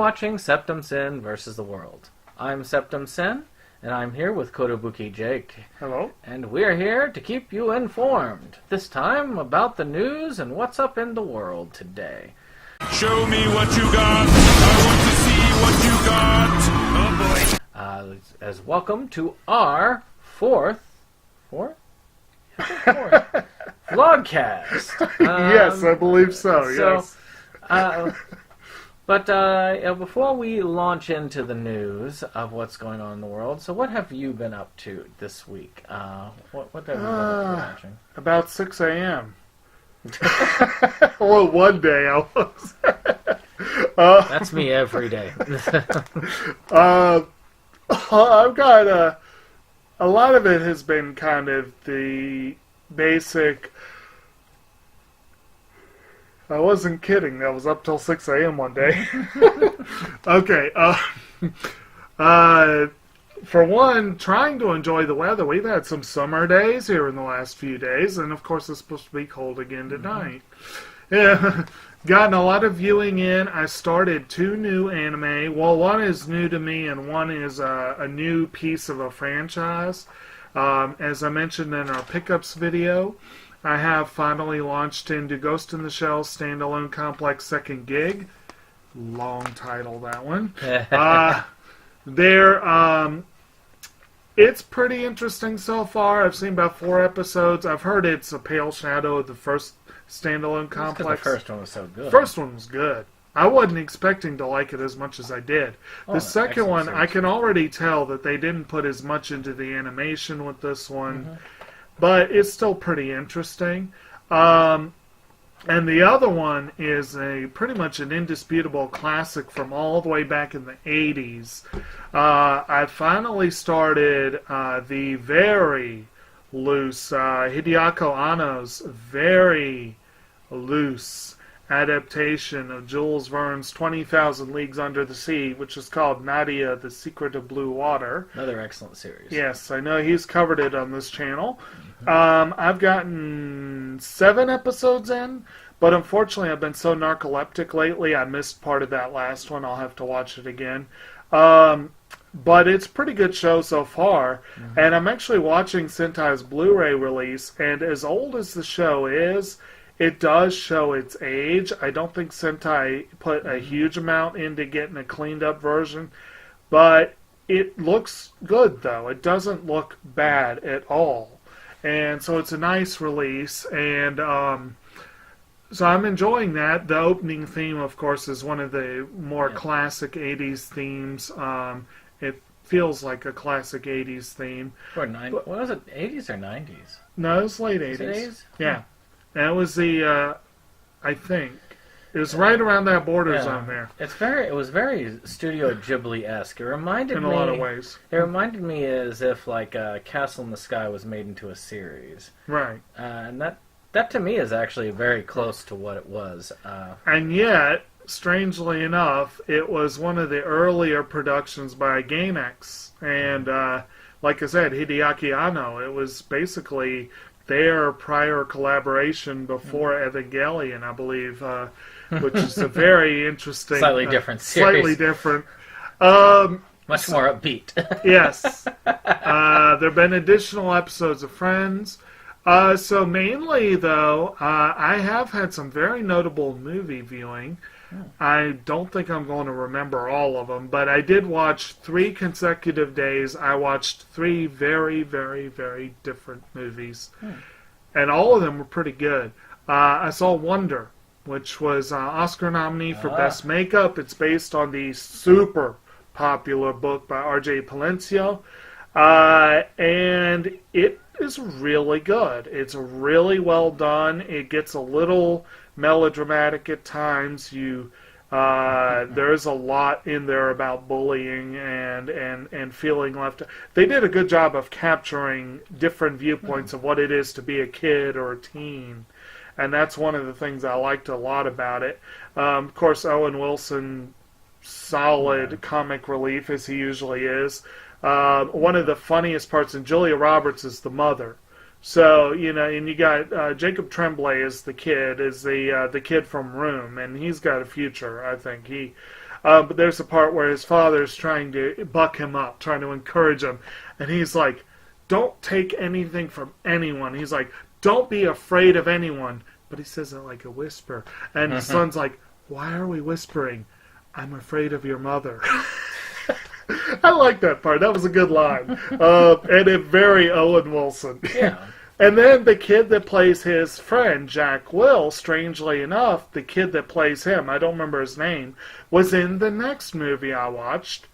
watching Septum Sin versus the World. I'm Septum Sin, and I'm here with Kotobuki Jake. Hello. And we're here to keep you informed, this time about the news and what's up in the world today. Show me what you got. I want to see what you got. Oh boy. As welcome to our fourth Vlogcast. Yes, I believe so. Yes. But before we launch into the news of what's going on in the world, so what have you been up to this week? What have you been watching? About 6 a.m. Well, one day I was. That's me every day. I've got a lot of it has been kind of the basic. I wasn't kidding. That was up till 6 a.m. one day. Okay. For one, trying to enjoy the weather. We've had some summer days here in the last few days, and of course it's supposed to be cold again tonight. Yeah. Gotten a lot of viewing in. I started 2 new anime. Well, one is new to me, and one is a new piece of a franchise. As I mentioned in our pickups video, I have finally launched into Ghost in the Shell Standalone Complex Second Gig. Long title, that one. It's pretty interesting so far. I've seen about 4 episodes. I've heard it's a pale shadow of the first standalone complex. The first one was so good. First one was good. I wasn't expecting to like it as much as I did. The second one, I can already tell that they didn't put as much into the animation with this one. Mm-hmm. But it's still pretty interesting. And the other one is pretty much an indisputable classic from all the way back in the 80s. I finally started the very loose, Hideaki Anno's very loose adaptation of Jules Verne's 20,000 Leagues Under the Sea, which is called Nadia, The Secret of Blue Water. Another excellent series. Yes, I know he's covered it on this channel. I've gotten 7 episodes in, but unfortunately I've been so narcoleptic lately, I missed part of that last one. I'll have to watch it again. But it's a pretty good show so far, and I'm actually watching Sentai's Blu-ray release, and as old as the show is, it does show its age. I don't think Sentai put a huge amount into getting a cleaned up version, but it looks good though. It doesn't look bad at all. And so it's a nice release, and so I'm enjoying that. The opening theme, of course, is one of the more classic 80s themes. It feels like a classic 80s theme. What was it, 80s or 90s? No, it was late 80s. Was it 80s? Yeah. That was the, I think, it was right around that border zone there. It was very Studio Ghibli-esque. It reminded me... In a lot of ways. It reminded me as if, like, Castle in the Sky was made into a series. Right. And that, to me, is actually very close to what it was. And yet, strangely enough, it was one of the earlier productions by Gainax. And, like I said, Hideaki Anno. It was basically their prior collaboration before Evangelion, I believe, which is a very interesting... Slightly different series. Slightly different. Much more upbeat. Yes. There have been additional episodes of Friends. So mainly, though, I have had some very notable movie viewing. I don't think I'm going to remember all of them, but I did watch 3 consecutive days. I watched 3 very, very, very different movies. And all of them were pretty good. I saw Wonder, which was Oscar nominee for Best Makeup. It's based on the super popular book by R.J. Palencia. And it is really good. It's really well done. It gets a little melodramatic at times. There's a lot in there about bullying and feeling left. They did a good job of capturing different viewpoints of what it is to be a kid or a teen, and that's one of the things I liked a lot about it. Of course, Owen Wilson, solid comic relief as he usually is. One of the funniest parts, and Julia Roberts is the mother. So, and you got Jacob Tremblay as the kid from Room, and he's got a future, I think. But there's a part where his father's trying to buck him up, trying to encourage him. And he's like, don't take anything from anyone. He's like, don't be afraid of anyone. But he says it like a whisper. And his son's like, why are we whispering? I'm afraid of your mother. I like that part. That was a good line. And it very Owen Wilson. Yeah. And then the kid that plays his friend, Jack Will, strangely enough, the kid that plays him, I don't remember his name, was in the next movie I watched.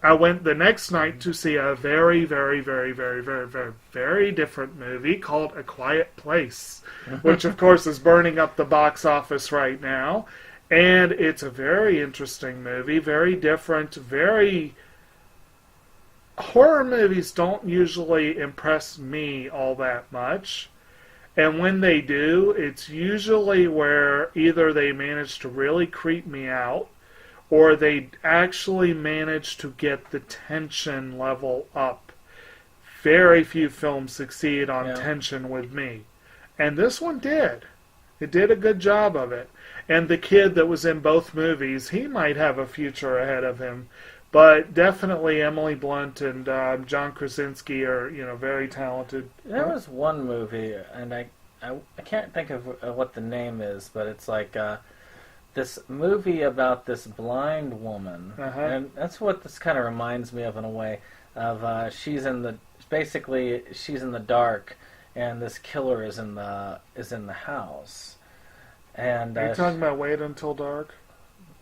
I went the next night to see a very, very, very, very, very, very, very different movie called A Quiet Place, which, of course, is burning up the box office right now. And it's a very interesting movie, very different, very... Horror movies don't usually impress me all that much. And when they do, it's usually where either they manage to really creep me out or they actually manage to get the tension level up. Very few films succeed on tension with me. And this one did. It did a good job of it. And the kid that was in both movies, he might have a future ahead of him. But definitely Emily Blunt and John Krasinski are, very talented. There was one movie, and I can't think of what the name is, but it's like this movie about this blind woman, and that's what this kind of reminds me of in a way. Of she's in the dark, and this killer is in the house. And are you talking about Wait Until Dark?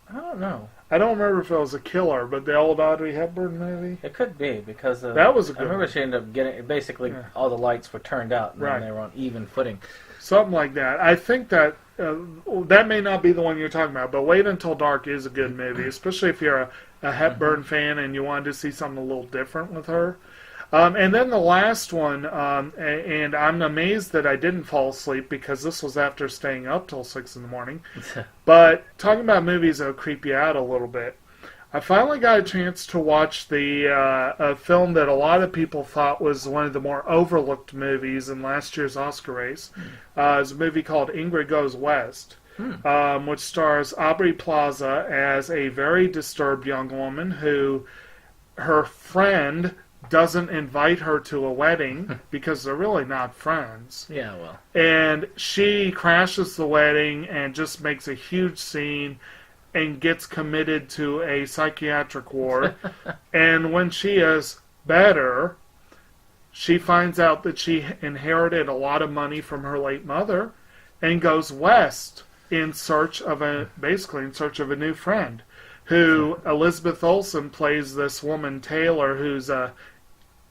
I don't know. I don't remember if it was a killer, but the old Audrey Hepburn movie? It could be, because that was a good I remember one. she ended up getting, basically, all the lights were turned out, and Right. then they were on even footing. Something like that. I think that that may not be the one you're talking about, but Wait Until Dark is a good movie, especially if you're a Hepburn fan and you wanted to see something a little different with her. And then the last one, and I'm amazed that I didn't fall asleep because this was after staying up till 6 in the morning. But talking about movies that will creep you out a little bit, I finally got a chance to watch a film that a lot of people thought was one of the more overlooked movies in last year's Oscar race. It's a movie called Ingrid Goes West, which stars Aubrey Plaza as a very disturbed young woman who her friend doesn't invite her to a wedding because they're really not friends. Yeah, well. And she crashes the wedding and just makes a huge scene and gets committed to a psychiatric ward. And when she is better, she finds out that she inherited a lot of money from her late mother and goes west in search of a new friend. Who Elizabeth Olsen plays this woman Taylor, who's a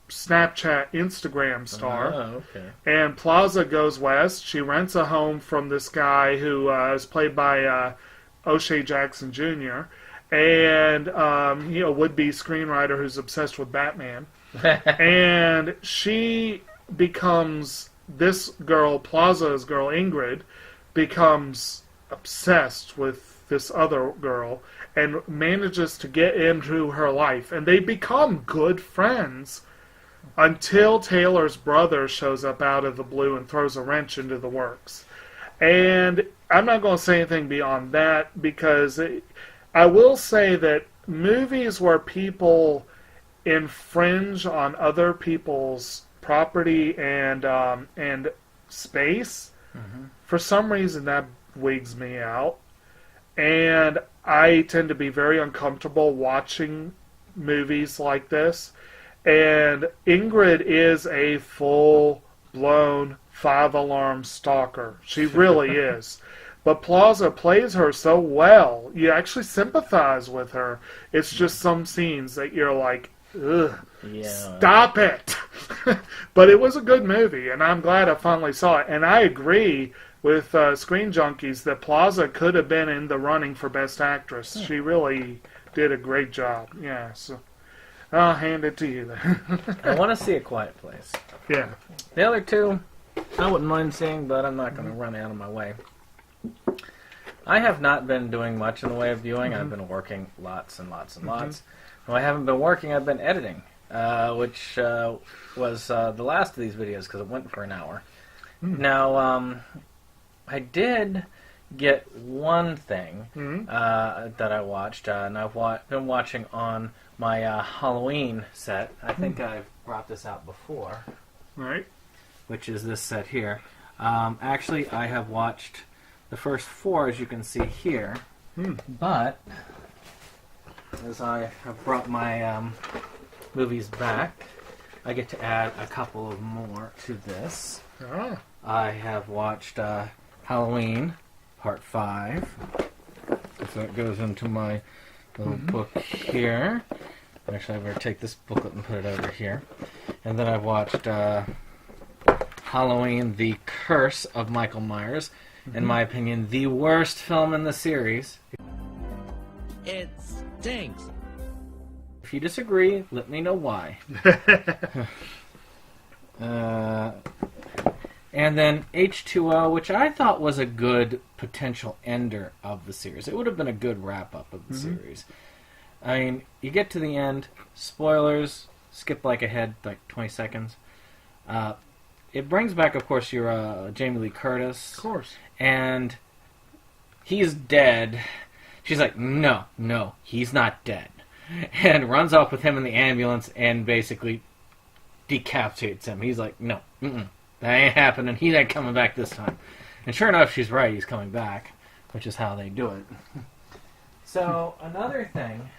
Snapchat, Instagram star. Oh, okay. And Plaza goes west. She rents a home from this guy who is played by O'Shea Jackson Jr. and a would-be screenwriter who's obsessed with Batman. And she becomes, this girl, Plaza's girl, Ingrid, becomes obsessed with this other girl and manages to get into her life. And they become good friends until Taylor's brother shows up out of the blue and throws a wrench into the works. And I'm not going to say anything beyond that because I will say that movies where people infringe on other people's property and space, for some reason that wigs me out. And I tend to be very uncomfortable watching movies like this. And Ingrid is a full-blown 5-alarm stalker. She really is. But Plaza plays her so well, you actually sympathize with her. It's just some scenes that you're like, ugh, stop it. But it was a good movie, and I'm glad I finally saw it. And I agree with Screen Junkies that Plaza could have been in the running for Best Actress. She really did a great job. Yeah, so I'll hand it to you then. I want to see A Quiet Place. Yeah. The other two, I wouldn't mind seeing, but I'm not going to run out of my way. I have not been doing much in the way of viewing. I've been working lots and lots and lots. When I haven't been working, I've been editing, which was the last of these videos because it went for an hour. Now, I did get one thing that I watched, and I've been watching on my Halloween set. I think I've brought this out before. Right. Which is this set here. Actually, I have watched the first 4, as you can see here. But, as I have brought my movies back, I get to add a couple of more to this. I have watched Halloween, Part 5. So that goes into my little book here. Actually, I better take this booklet and put it over here. And then I've watched Halloween, The Curse of Michael Myers. In my opinion, the worst film in the series. It stinks. If you disagree, let me know why. And then H2O, which I thought was a good potential ender of the series. It would have been a good wrap-up of the series. I mean, you get to the end, spoilers, skip ahead 20 seconds. It brings back, of course, your Jamie Lee Curtis. Of course. And he's dead. She's like, no, he's not dead. And runs off with him in the ambulance and basically decapitates him. He's like, no, that ain't happening. He ain't coming back this time. And sure enough, she's right. He's coming back, which is how they do it. So another thing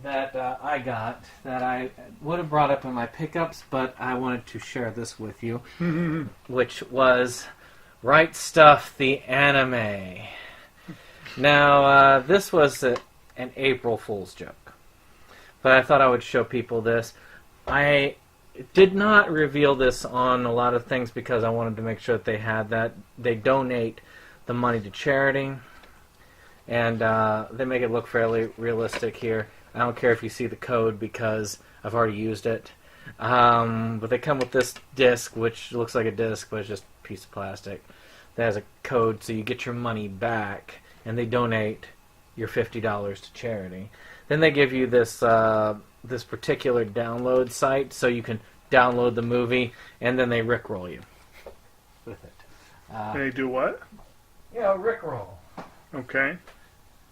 that I got that I would have brought up in my pickups, but I wanted to share this with you, which was Right Stuff, the anime. Now, this was an April Fool's joke, but I thought I would show people this. I did not reveal this on a lot of things because I wanted to make sure that they had that. They donate the money to charity, and they make it look fairly realistic here. I don't care if you see the code because I've already used it. But they come with this disc, which looks like a disc, but it's just a piece of plastic. That has a code, so you get your money back, and they donate your $50 to charity. Then they give you this this particular download site, so you can download the movie, and then they rickroll you with it. They do what? Yeah, rickroll. Okay.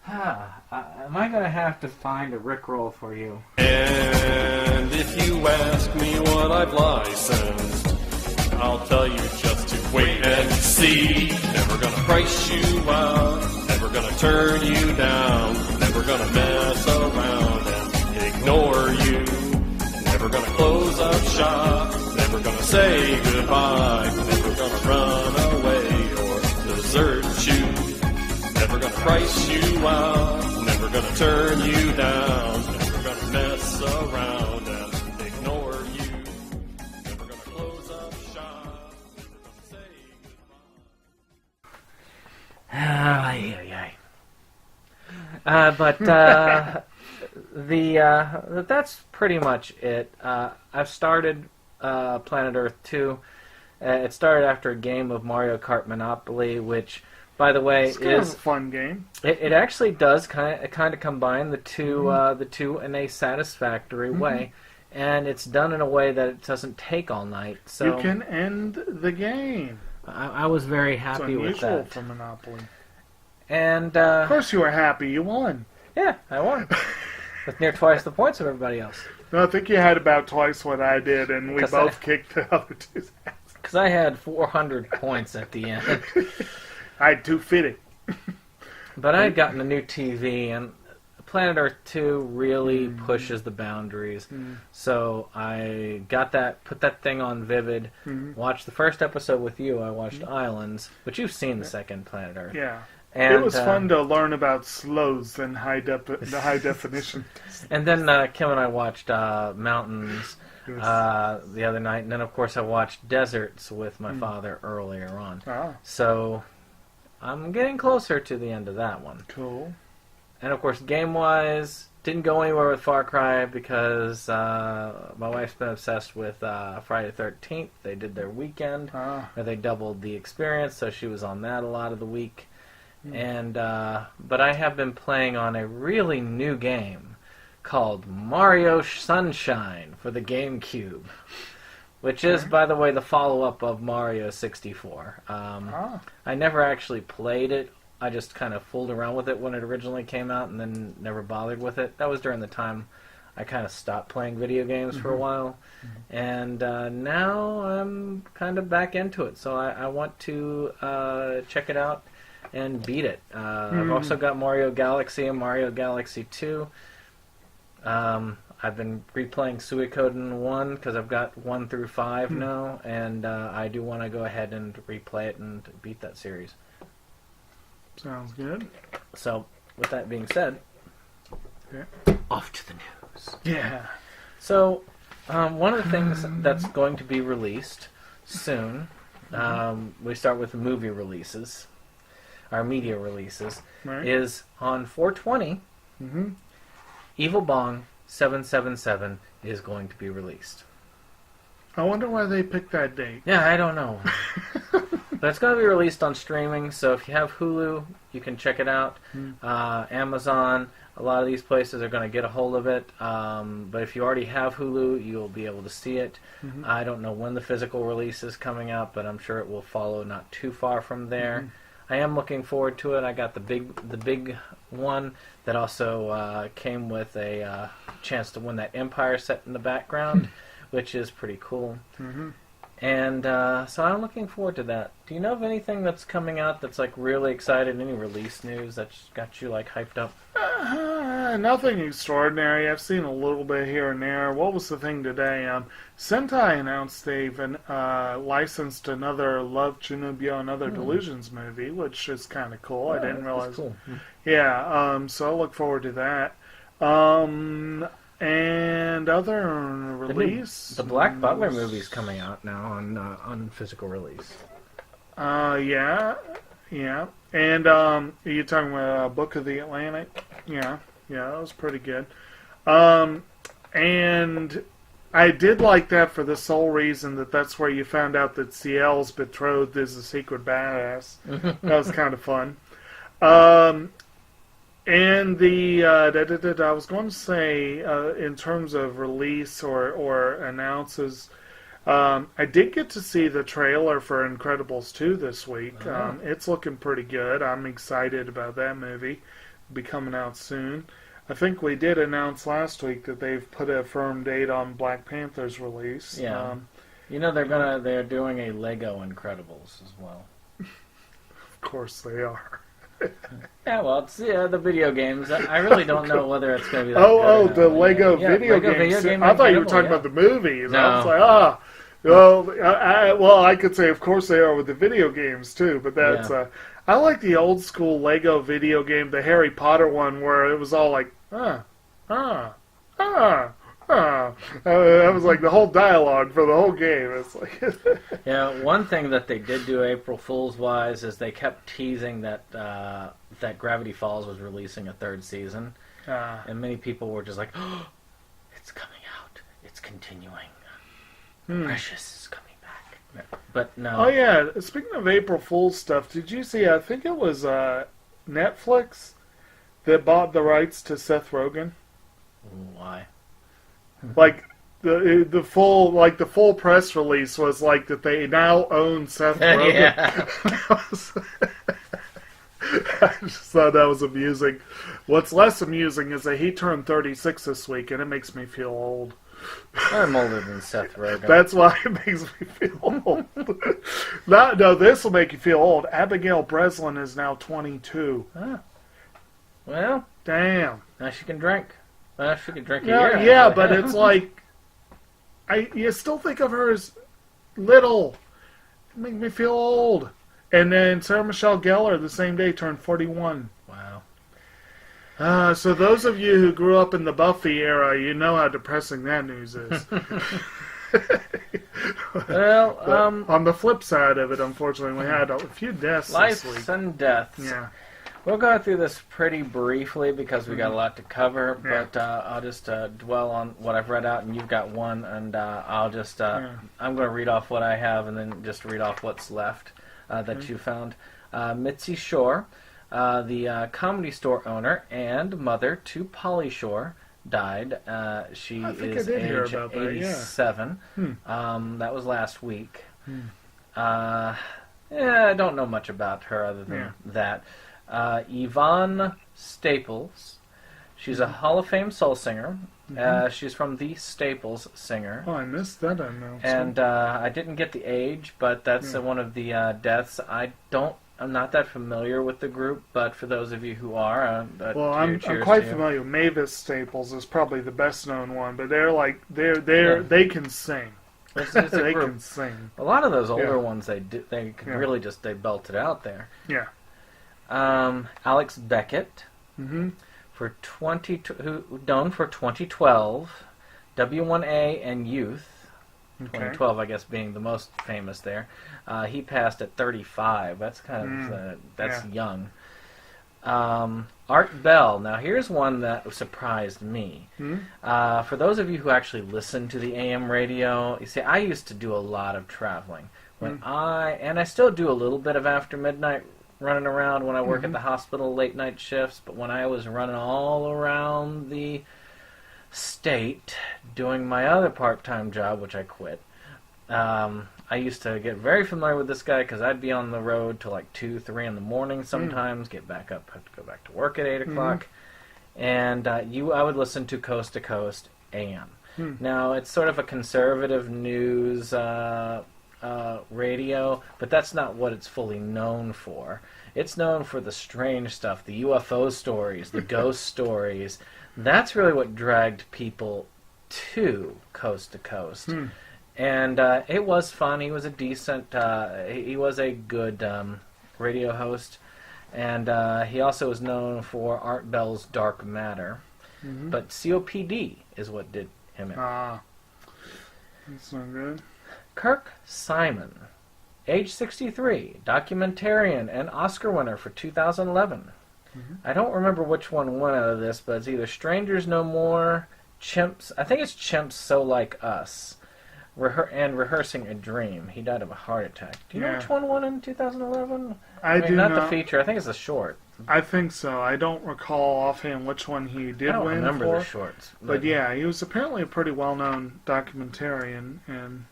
Am I going to have to find a rickroll for you? And if you ask me what I've licensed, I'll tell you just to wait and see. Never gonna price you out, never gonna turn you down, never gonna mess around and ignore you. Never gonna close up shop, never gonna say goodbye, never gonna run away or desert you. Never gonna price you out, never gonna turn you down, never gonna mess around and ignore you. Never gonna close up shop, never gonna say goodbye. That's pretty much it. I've started Planet Earth 2. It started after a game of Mario Kart Monopoly, which, by the way, It's kind of a fun game. It actually does kind of combine the two in a satisfactory way, and it's done in a way that it doesn't take all night. So you can end the game. I was very happy with that. It's unusual for Monopoly. And of course, you were happy. You won. Yeah, I won with near twice the points of everybody else. No, I think you had about twice what I did, and we both kicked the other two's ass. Because I had 400 points at the end. I had 250. But I had gotten a new TV, and Planet Earth 2 really pushes the boundaries. So I got that, put that thing on Vivid, watched the first episode with you. I watched Islands, but you've seen the second Planet Earth. Yeah. And, it was fun to learn about slows and the high definition. And then Kim and I watched Mountains the other night, and then of course I watched Deserts with my father earlier on. So I'm getting closer to the end of that one. Cool. And of course, game-wise, didn't go anywhere with Far Cry because my wife's been obsessed with Friday the 13th. They did their weekend, where they doubled the experience, so she was on that a lot of the week. And but I have been playing on a really new game called Mario Sunshine for the GameCube, which is, by the way, the follow-up of Mario 64. I never actually played it. I just kind of fooled around with it when it originally came out and then never bothered with it. That was during the time I kind of stopped playing video games for a while. And now I'm kind of back into it. So I want to check it out and beat it. I've also got Mario Galaxy and Mario Galaxy 2. I've been replaying Suikoden 1 because I've got 1 through 5 now, and I do want to go ahead and replay it and beat that series. Sounds good. So, with that being said, off to the news. Yeah. So, one of the things that's going to be released soon, we start with movie releases, our media releases, is on 4/20, Evil Bong 777 is going to be released. I wonder why they picked that date. Yeah, I don't know. But it's going to be released on streaming, so if you have Hulu, you can check it out. Amazon, a lot of these places are going to get a hold of it. But if you already have Hulu, you'll be able to see it. I don't know when the physical release is coming out, but I'm sure it will follow not too far from there. I am looking forward to it. I got the big one that also came with a chance to win that Empire set in the background, which is pretty cool. And so I'm looking forward to that. Do you know of anything that's coming out that's like really excited? Any release news that's got you like hyped up? Nothing extraordinary. I've seen a little bit here and there. What was the thing today? Sentai announced they've licensed another Love Chunibyo, another Delusions movie, which is kind of cool. I didn't realize. Cool. Yeah, so I look forward to that. And other release? The Black Butler movie's coming out now on physical release. Yeah. And are you talking about Book of the Atlantic? Yeah, that was pretty good. And I did like that for the sole reason that that's where you found out that Ciel's betrothed is a secret badass. That was kind of fun. And the I was going to say in terms of release or announces, I did get to see the trailer for Incredibles 2 this week. It's looking pretty good. I'm excited about that movie. It'll be coming out soon. I think we did announce last week that they've put a firm date on Black Panther's release. Yeah. They're doing a Lego Incredibles as well. Of course they are. Yeah, well, it's the video games. I really don't know whether it's going to be that good the Lego video games. I thought you were talking about the movies. No. I was like, I could say, of course they are with the video games too, but that's I like the old school Lego video game, the Harry Potter one, where it was all like, that was like the whole dialogue for the whole game. It's like one thing that they did do April Fool's wise is they kept teasing that that Gravity Falls was releasing a third season, and many people were just like, "Oh, it's coming out! It's continuing. Precious is coming back." But no. Oh yeah. Speaking of April Fool's stuff, did you see? I think it was Netflix that bought the rights to Seth Rogen. Why? Like the full press release was like that they now own Seth Rogen. I just thought that was amusing. What's less amusing is that he turned 36 this week, and it makes me feel old. I'm older than Seth Rogen. That's why it makes me feel old. No, this will make you feel old. Abigail Breslin is now 22. Ah. Well, damn. Now she can drink. Well, she can drink a year. Yeah, but it's like you still think of her as little. It makes me feel old. And then Sarah Michelle Gellar the same day turned 41. Wow. So those of you who grew up in the Buffy era, you know how depressing that news is. Well, on the flip side of it, unfortunately, we had a few deaths this week. Lives and deaths. Yeah. We'll go through this pretty briefly because we got a lot to cover, but I'll just dwell on what I've read out, and you've got one, and I'll just I'm going to read off what I have and then just read off what's left that you found. Mitzi Shore, the Comedy Store owner and mother to Polly Shore, died. She I think is I did hear age about that, yeah. 87. Hmm. That was last week. Hmm. I don't know much about her other than that. Yvonne Staples. She's a Hall of Fame soul singer. She's from the Staples Singer. Oh, I missed that announcement. And I didn't get the age, but that's one of the deaths. I'm not that familiar with the group, but for those of you who are, well, I'm quite familiar. Mavis Staples is probably the best known one, but they can sing. They can sing. A lot of those older ones, they can really they belt it out there. Yeah. Alex Beckett, known for 2012, W1A and Youth. 2012, I guess, being the most famous there. He passed at 35. That's kind of that's young. Art Bell. Now, here's one that surprised me. For those of you who actually listen to the AM radio, you see, I used to do a lot of traveling. And I still do a little bit of after midnight running around when I work at the hospital, late night shifts. But when I was running all around the state doing my other part-time job, which I quit, I used to get very familiar with this guy because I'd be on the road till like 2, 3 in the morning sometimes, get back up, have to go back to work at 8 o'clock, and I would listen to Coast AM. Now, it's sort of a conservative news radio, but that's not what it's fully known for. It's known for the strange stuff, the UFO stories, the ghost stories. That's really what dragged people to Coast. And it was fun. He was a decent, he was a good radio host. And he also was known for Art Bell's Dark Matter. But COPD is what did him in. That's not good. Kirk Simon, age 63, documentarian and Oscar winner for 2011. I don't remember which one won out of this, but it's either Strangers No More, Chimps. I think it's Chimps So Like Us, and Rehearsing a Dream. He died of a heart attack. Do you know which one won in 2011? I do not the feature. I think it's the short. I think so. I don't recall offhand which one he did win for. I don't remember the shorts. But yeah, he was apparently a pretty well-known documentarian, and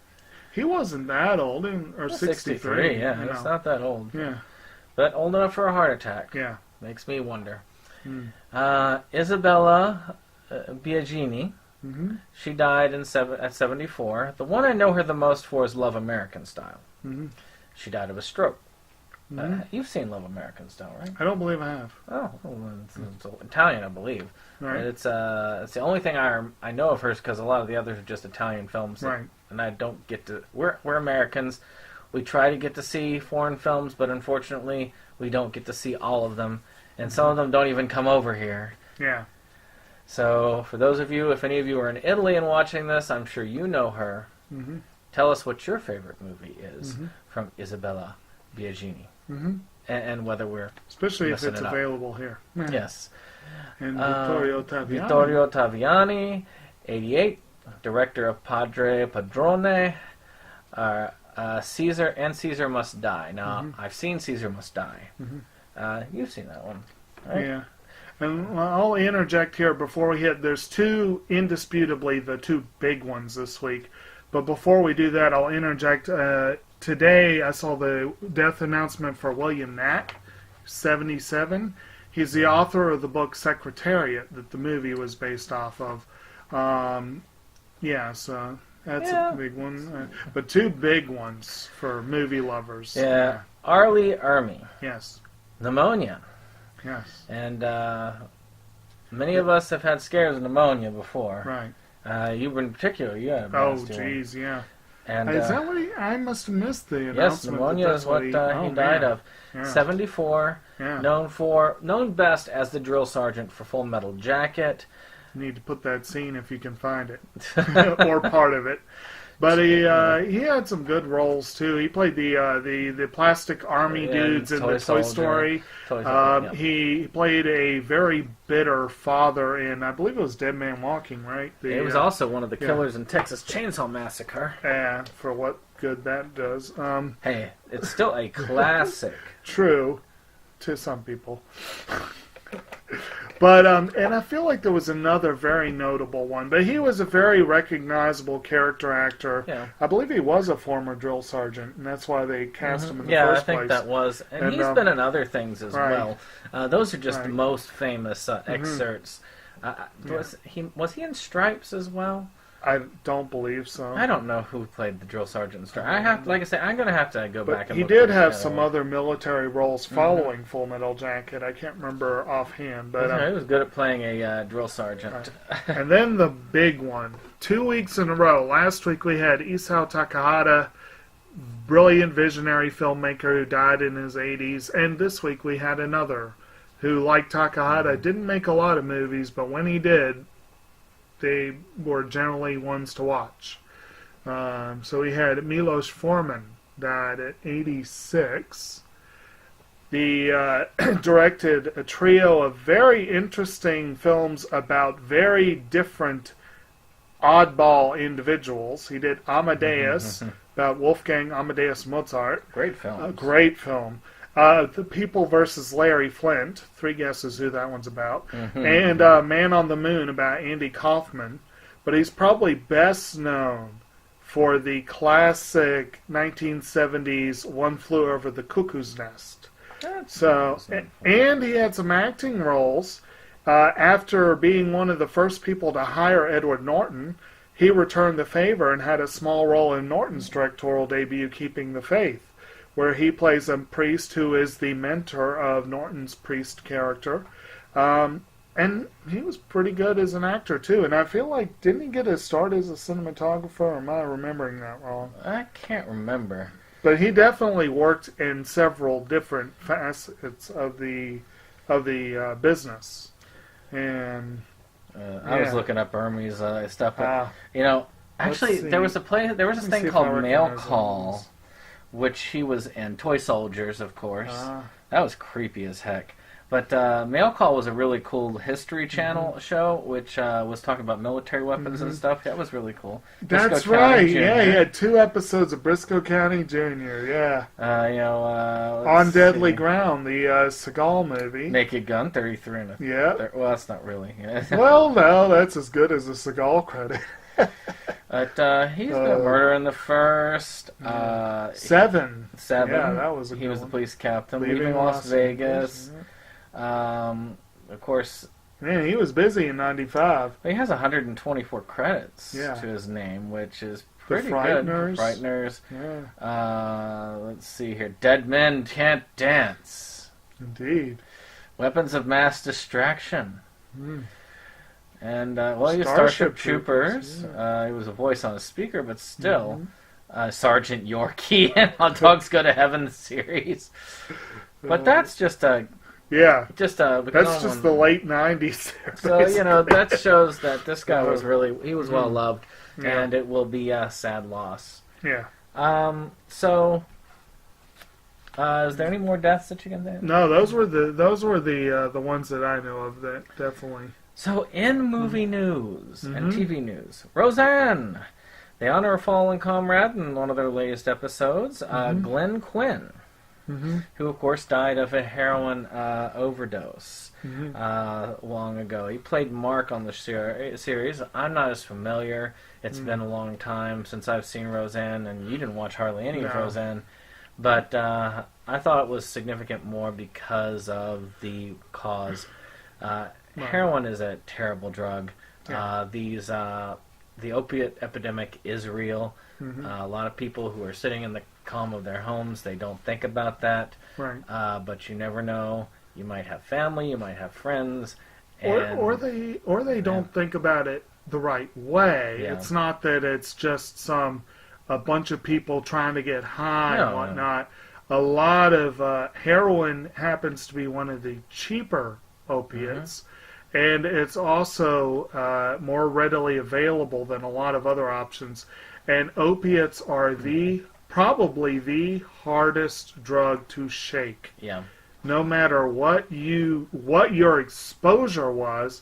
he wasn't that old, or 63. Yeah, it's not that old. Yeah. But old enough for a heart attack. Yeah. Makes me wonder. Isabella Biagini. She died at 74. The one I know her the most for is Love American Style. She died of a stroke. You've seen Love American Style, right? I don't believe I have. Oh, it's Italian, I believe. Right. It's the only thing I know of hers because a lot of the others are just Italian films. Right. And I don't get to. We're Americans. We try to get to see foreign films, but unfortunately, we don't get to see all of them. And some of them don't even come over here. Yeah. So, for those of you, if any of you are in Italy and watching this, I'm sure you know her. Tell us what your favorite movie is from Isabella Biagini. And whether we're especially if it's available here. Yes. And Vittorio Taviani. Vittorio Taviani, 88, director of Padrone, Caesar and Caesar Must Die. Now, I've seen Caesar Must Die. You've seen that one, right? Yeah. And I'll interject here before we hit. There's indisputably the two big ones this week. But before we do that, I'll interject. Today, I saw the death announcement for William Knack, 77. He's the author of the book Secretariat that the movie was based off of. So that's a big one. But two big ones for movie lovers. Yeah. Arlie Ermy. Yes. Pneumonia. Yes. And many of us have had scares of pneumonia before. Right. You in particular, you had. Oh, jeez, yeah. And is that what I must have missed the announcement? Yes, pneumonia is what he died of. Yeah. 74. Yeah. Known best as the drill sergeant for Full Metal Jacket. You need to put that scene if you can find it, or part of it. But he had some good roles too. He played the plastic army dudes in the Toy Story. He played a very bitter father in, I believe it was Dead Man Walking, right? He was also one of the killers in Texas Chainsaw Massacre. Yeah, for what good that does. Hey, it's still a classic. True, to some people. But and I feel like there was another very notable one, but he was a very recognizable character actor. Yeah. I believe he was a former drill sergeant, and that's why they cast him in the first place. Yeah, I think that was, and he's been in other things as well. Those are just the most famous excerpts. Was he in Stripes as well? I don't believe so. I don't know who played the drill sergeant in Stripes. Like I said, I'm going to have to go back and he look. He did have some other military roles following Full Metal Jacket. I can't remember offhand, but he was good at playing a drill sergeant. And then the big one, 2 weeks in a row. Last week we had Isao Takahata, brilliant visionary filmmaker who died in his 80s, and this week we had another who, like Takahata, didn't make a lot of movies, but when he did, they were generally ones to watch. So we had Milos Forman, died at 86. He directed a trio of very interesting films about very different oddball individuals. He did Amadeus, about Wolfgang Amadeus Mozart. Great film. A great film. The People versus Larry Flint. 3 guesses who that one's about. And Man on the Moon about Andy Kaufman. But he's probably best known for the classic 1970s One Flew Over the Cuckoo's Nest. And he had some acting roles. After being one of the first people to hire Edward Norton, he returned the favor and had a small role in Norton's directorial debut, Keeping the Faith, where he plays a priest who is the mentor of Norton's priest character. And he was pretty good as an actor, too. And I feel like, didn't he get his start as a cinematographer, or am I remembering that wrong? I can't remember. But he definitely worked in several different facets of the business. And I was looking up Hermes stuff. Actually, see. there was this Let me thing see if called I Mail recognize Call, Hermes. which he was in. Toy Soldiers, of course. That was creepy as heck. But Mail Call was a really cool History Channel show, which was talking about military weapons and stuff. That was really cool. That's Briscoe right. County Jr. Yeah, he had 2 episodes of Briscoe County Jr. Yeah. On Deadly Ground, the Seagal movie. Naked Gun, 33 and a... Yeah. Well, that's not really. Well, no, that's as good as a Seagal credit. But he's been Murder in the First. 7. 7. Yeah, that was a He good was the one. police captain. Leaving Leaving Las Las Vegas. Vegas, Of course, Man, he was busy in 95. he has 124 credits Yeah. to his name, which is The pretty Frighteners. good. Frighteners. Yeah, Let's see here. Dead Men Can't Dance. indeed. Weapons of Mass Distraction. Mm. And, he was Starship Starship Troopers. Troopers, He was a voice on a speaker, but still. Sergeant Yorkie and How Dogs Go to Heaven series. But that's just a... Yeah, That's that's just the late 90s there. So, that shows that this guy was he was well loved, Yeah. and it will be a sad loss. Yeah. Is there any more deaths that you can think? No, those were the ones that I know of that definitely. So, in movie news and TV news, Roseanne, they honor a fallen comrade in one of their latest episodes, Glenn Quinn, who, of course, died of a heroin overdose long ago. He played Mark on the series. I'm not as familiar. It's been a long time since I've seen Roseanne, and you didn't watch hardly any of Roseanne. But I thought it was significant more because of the cause. Heroin is a terrible drug. Yeah. The opiate epidemic is real. A lot of people who are sitting in the calm of their homes, they don't think about that. Right. But you never know. You might have family, you might have friends, Or they don't think about it the right way. Yeah. It's not that it's just a bunch of people trying to get high and whatnot. A lot of heroin happens to be one of the cheaper opiates, and it's also more readily available than a lot of other options. And opiates are probably the hardest drug to shake. Yeah. No matter what your exposure was.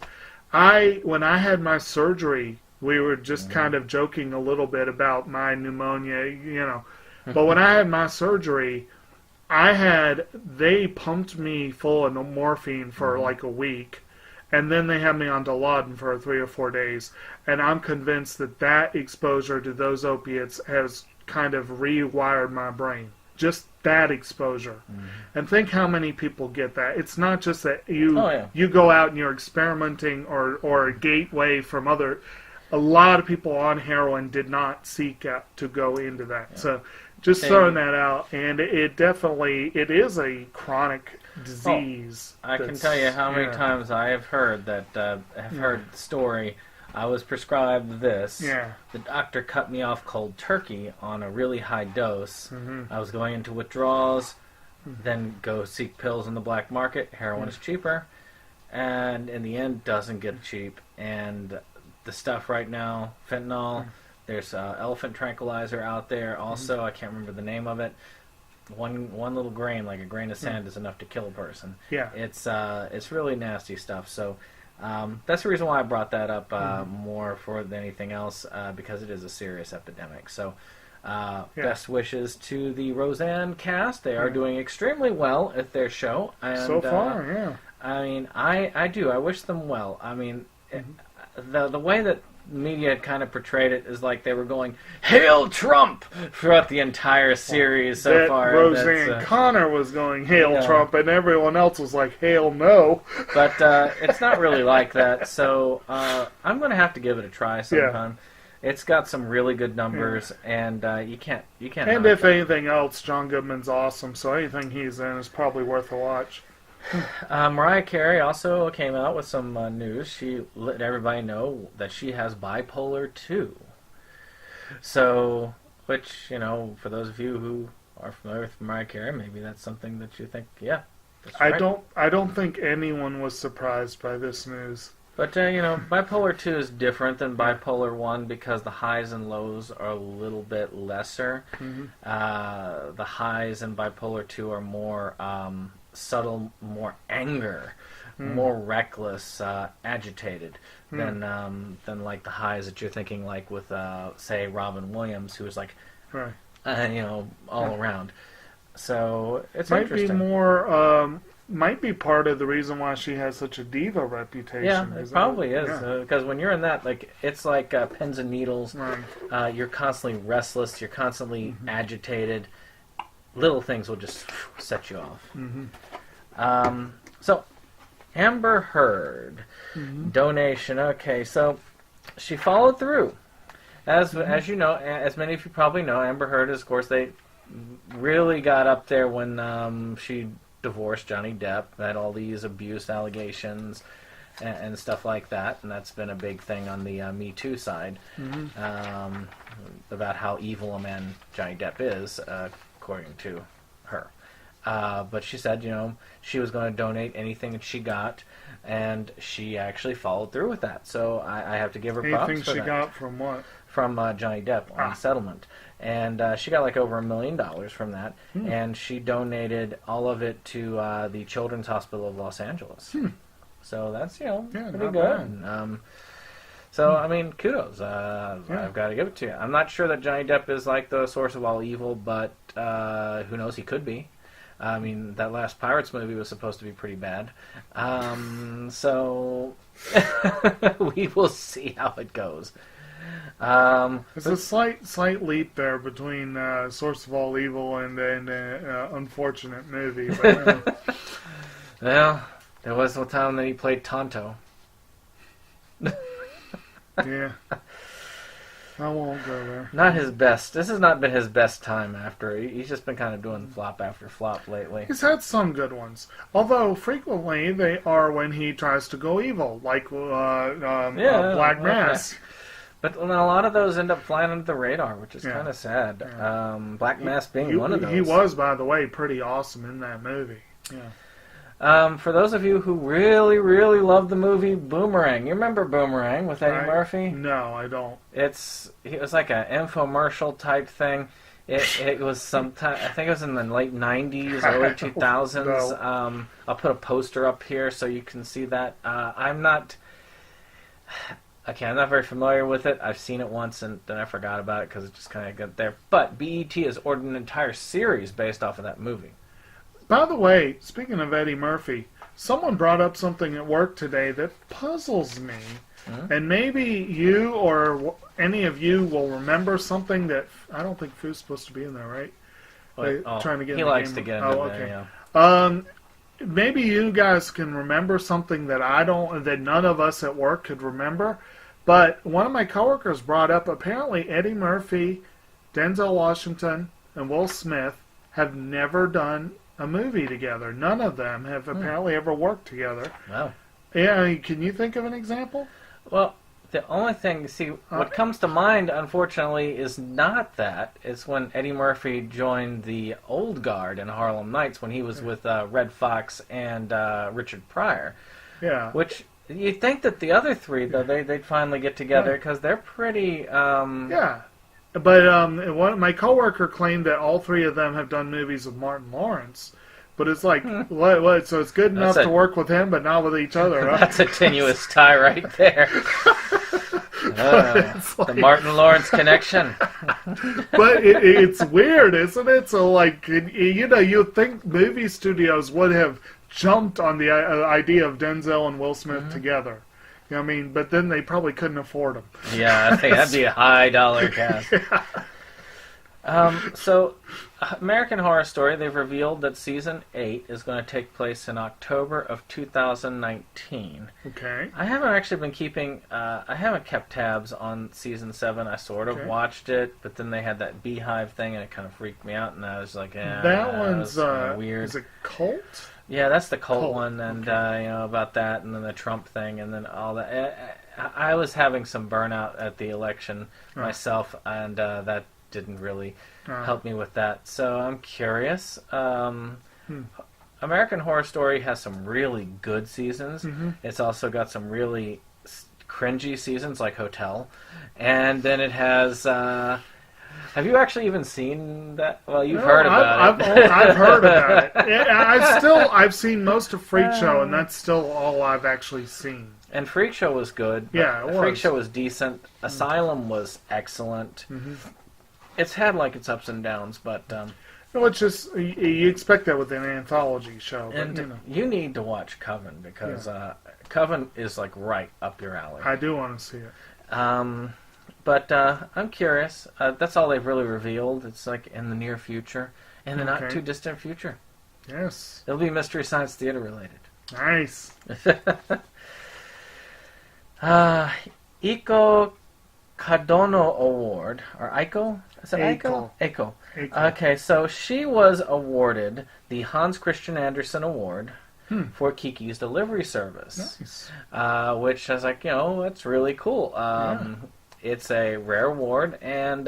When I had my surgery, we were just kind of joking a little bit about my pneumonia, But when I had my surgery, they pumped me full of morphine for like a week, And then they had me on Dilaudid for 3 or 4 days. And I'm convinced that exposure to those opiates has kind of rewired my brain. Just that exposure. Mm-hmm. And think how many people get that. It's not just that you go out and you're experimenting or a gateway from other... A lot of people on heroin did not seek out to go into that. Yeah. So just throwing that out. And it is a chronic disease. I can tell you how many times I have heard that, heard the story. I was prescribed this. Yeah. The doctor cut me off cold turkey on a really high dose. Mm-hmm. I was going into withdrawals, then go seek pills in the black market. Heroin is cheaper. And in the end, doesn't get cheap. And the stuff right now, fentanyl, there's elephant tranquilizer out there. Also, I can't remember the name of it. One little grain, like a grain of sand, is enough to kill a person. Yeah. It's really nasty stuff. So that's the reason why I brought that up more for than anything else, because it is a serious epidemic. So best wishes to the Roseanne cast. They are doing extremely well at their show. And, so far, yeah. I mean, I do. I wish them well. I mean, the way that media had kind of portrayed it is like they were going, "Hail Trump!" throughout the entire series so far. Roseanne Connor was going, "Hail Trump," and everyone else was like, "Hail no." But it's not really like that, so I'm going to have to give it a try sometime. Yeah. It's got some really good numbers, and you can't. And if anything else, John Goodman's awesome, so anything he's in is probably worth a watch. Mariah Carey also came out with some news. She let everybody know that she has bipolar 2. So, which, for those of you who are familiar with Mariah Carey, maybe that's something that you think, that's right. I don't think anyone was surprised by this news. But, bipolar 2 is different than bipolar 1 because the highs and lows are a little bit lesser. Mm-hmm. The highs in bipolar 2 are more... subtle, more anger, more reckless, agitated than like the highs that you're thinking, like with say Robin Williams, who was like, all around. So it's interesting. Might be part of the reason why she has such a diva reputation. Yeah, it probably is. Because when you're in that, it's like pins and needles. Right. You're constantly restless. You're constantly agitated. Little things will just set you off. Mm-hmm. So, Amber Heard donation. Okay, so she followed through. As you know, as many of you probably know, Amber Heard is, of course, they really got up there when she divorced Johnny Depp. Had all these abuse allegations and stuff like that, and that's been a big thing on the Me Too side about how evil a man Johnny Depp is. According to her. But she said, she was going to donate anything that she got, and she actually followed through with that. So I have to give her props for that. Anything she got from what? From Johnny Depp on settlement. And she got like over $1 million from that, and she donated all of it to the Children's Hospital of Los Angeles. So that's, pretty good. So, I mean, kudos. I've got to give it to you. I'm not sure that Johnny Depp is like the source of all evil, but who knows? He could be. I mean, that last Pirates movie was supposed to be pretty bad. So, we will see how it goes. There's a slight leap there between source of all evil and an unfortunate movie. But, well, there was one time that he played Tonto. Yeah. I won't go there. Not his best. This has not been his best time after. He's just been kind of doing flop after flop lately. He's had some good ones. Although, frequently, they are when he tries to go evil. Like Black Mass. But a lot of those end up flying under the radar, which is kind of sad. Yeah. Black Mass being one of those. He was, by the way, pretty awesome in that movie. Yeah. For those of you who really, really love the movie Boomerang, you remember Boomerang with Eddie Murphy? No, I don't. It was like an infomercial type thing. It was sometime, I think it was in the late 90s, early 2000s. No. I'll put a poster up here so you can see that. I'm not very familiar with it. I've seen it once and then I forgot about it because it just kind of got there. But BET has ordered an entire series based off of that movie. By the way, speaking of Eddie Murphy, Someone brought up something at work today that puzzles me. And maybe you or any of you will remember something that I don't think Foo's supposed to be in there, right? Trying to get he in the likes game. to get into there, yeah. Maybe you guys can remember something that that none of us at work could remember. But one of my coworkers brought up apparently Eddie Murphy, Denzel Washington, and Will Smith have never done a movie together. None of them have apparently ever worked together. Wow. Yeah, can you think of an example? Well, the only thing, what comes to mind, unfortunately, is not that. It's when Eddie Murphy joined the old guard in Harlem Nights when he was with Red Fox and Richard Pryor. Yeah. Which, you'd think that the other three, though, they'd finally get together because they're pretty... Yeah. But my coworker claimed that all three of them have done movies with Martin Lawrence. But it's like, what? So it's good enough to work with him, but not with each other, right? That's a tenuous tie right there. The Martin Lawrence connection. But it's weird, isn't it? So, like, you'd think movie studios would have jumped on the idea of Denzel and Will Smith together. You know what I mean? But then they probably couldn't afford them. Yeah, I think that'd be a high-dollar cast. So, American Horror Story, they've revealed that Season 8 is going to take place in October of 2019. Okay. I haven't actually been I haven't kept tabs on Season 7. I sort of watched it, but then they had that beehive thing, and it kind of freaked me out, and I was like, that one's weird. Is it Cult? Yeah, that's the cult one, and about that, and then the Trump thing, and then all that. I was having some burnout at the election myself, and that didn't really help me with that. So I'm curious. American Horror Story has some really good seasons. It's also got some really cringy seasons like Hotel, and then it has. Have you actually even seen that? Well, you've heard about it. I've heard about it. I've seen most of Freak Show, and that's still all I've actually seen. And Freak Show was good. Yeah, it was. Freak Show was decent. Asylum was excellent. It's had like its ups and downs, but no, it's just you expect that with an anthology show. But, and you need to watch Coven because Coven is like right up your alley. I do want to see it. But I'm curious. That's all they've really revealed. It's like in the near future, in the not too distant future. Yes, it'll be Mystery Science Theater related. Nice. Iko Kadono Award, or Aiko? Is it Aiko? Aiko. Okay, so she was awarded the Hans Christian Andersen Award for Kiki's Delivery Service. Nice. Which I was like, that's really cool. It's a rare award, and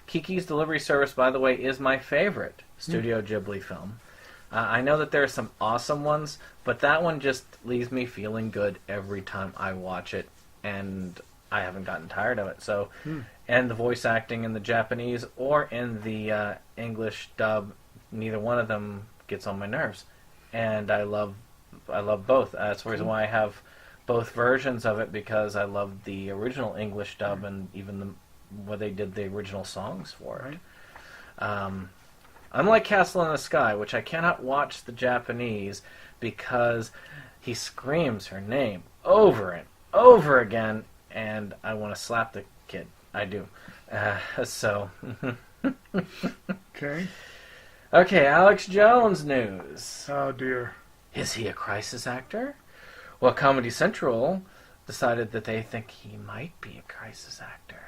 Kiki's Delivery Service, by the way, is my favorite Studio Ghibli film. I know that there are some awesome ones, but that one just leaves me feeling good every time I watch it, and I haven't gotten tired of it. So, and the voice acting in the Japanese or in the English dub, neither one of them gets on my nerves, and I love both. That's the reason why I have both versions of it, because I love the original English dub and even where they did the original songs for it. Unlike Castle in the Sky, which I cannot watch the Japanese because he screams her name over and over again, and I want to slap the kid. I do. Okay. Okay, Alex Jones news. Oh, dear. Is he a crisis actor? Well, Comedy Central decided that they think he might be a crisis actor.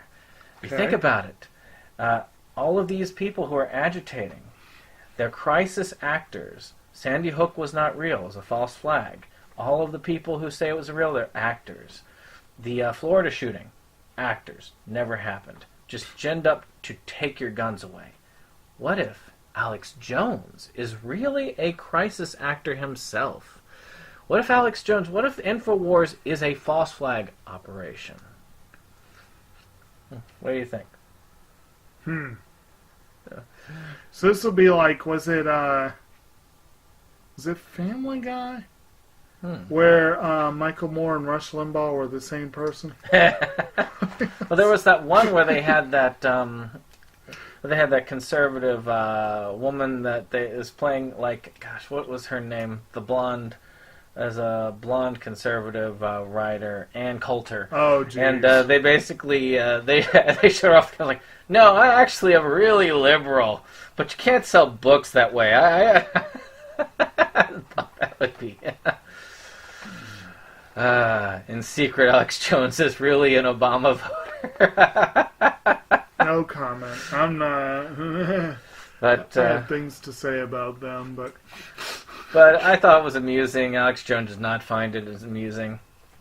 If you think about it, all of these people who are agitating, they're crisis actors. Sandy Hook was not real. It was a false flag. All of the people who say it was real, they're actors. The Florida shooting, actors. Never happened. Just ginned up to take your guns away. What if Alex Jones is really a crisis actor himself? What if InfoWars is a false flag operation? What do you think? So this will be like, was it Family Guy? Where Michael Moore and Rush Limbaugh were the same person? Well, there was that one where they had that conservative woman that is playing, like, gosh, what was her name? The blonde as a blonde conservative writer, Ann Coulter. Oh, geez. And they basically they showed off kind of like, no, I actually am really liberal, but you can't sell books that way. I thought that would be. In secret, Alex Jones is really an Obama voter. No comment. I'm not. But I had things to say about them, but I thought it was amusing. Alex Jones does not find it as amusing.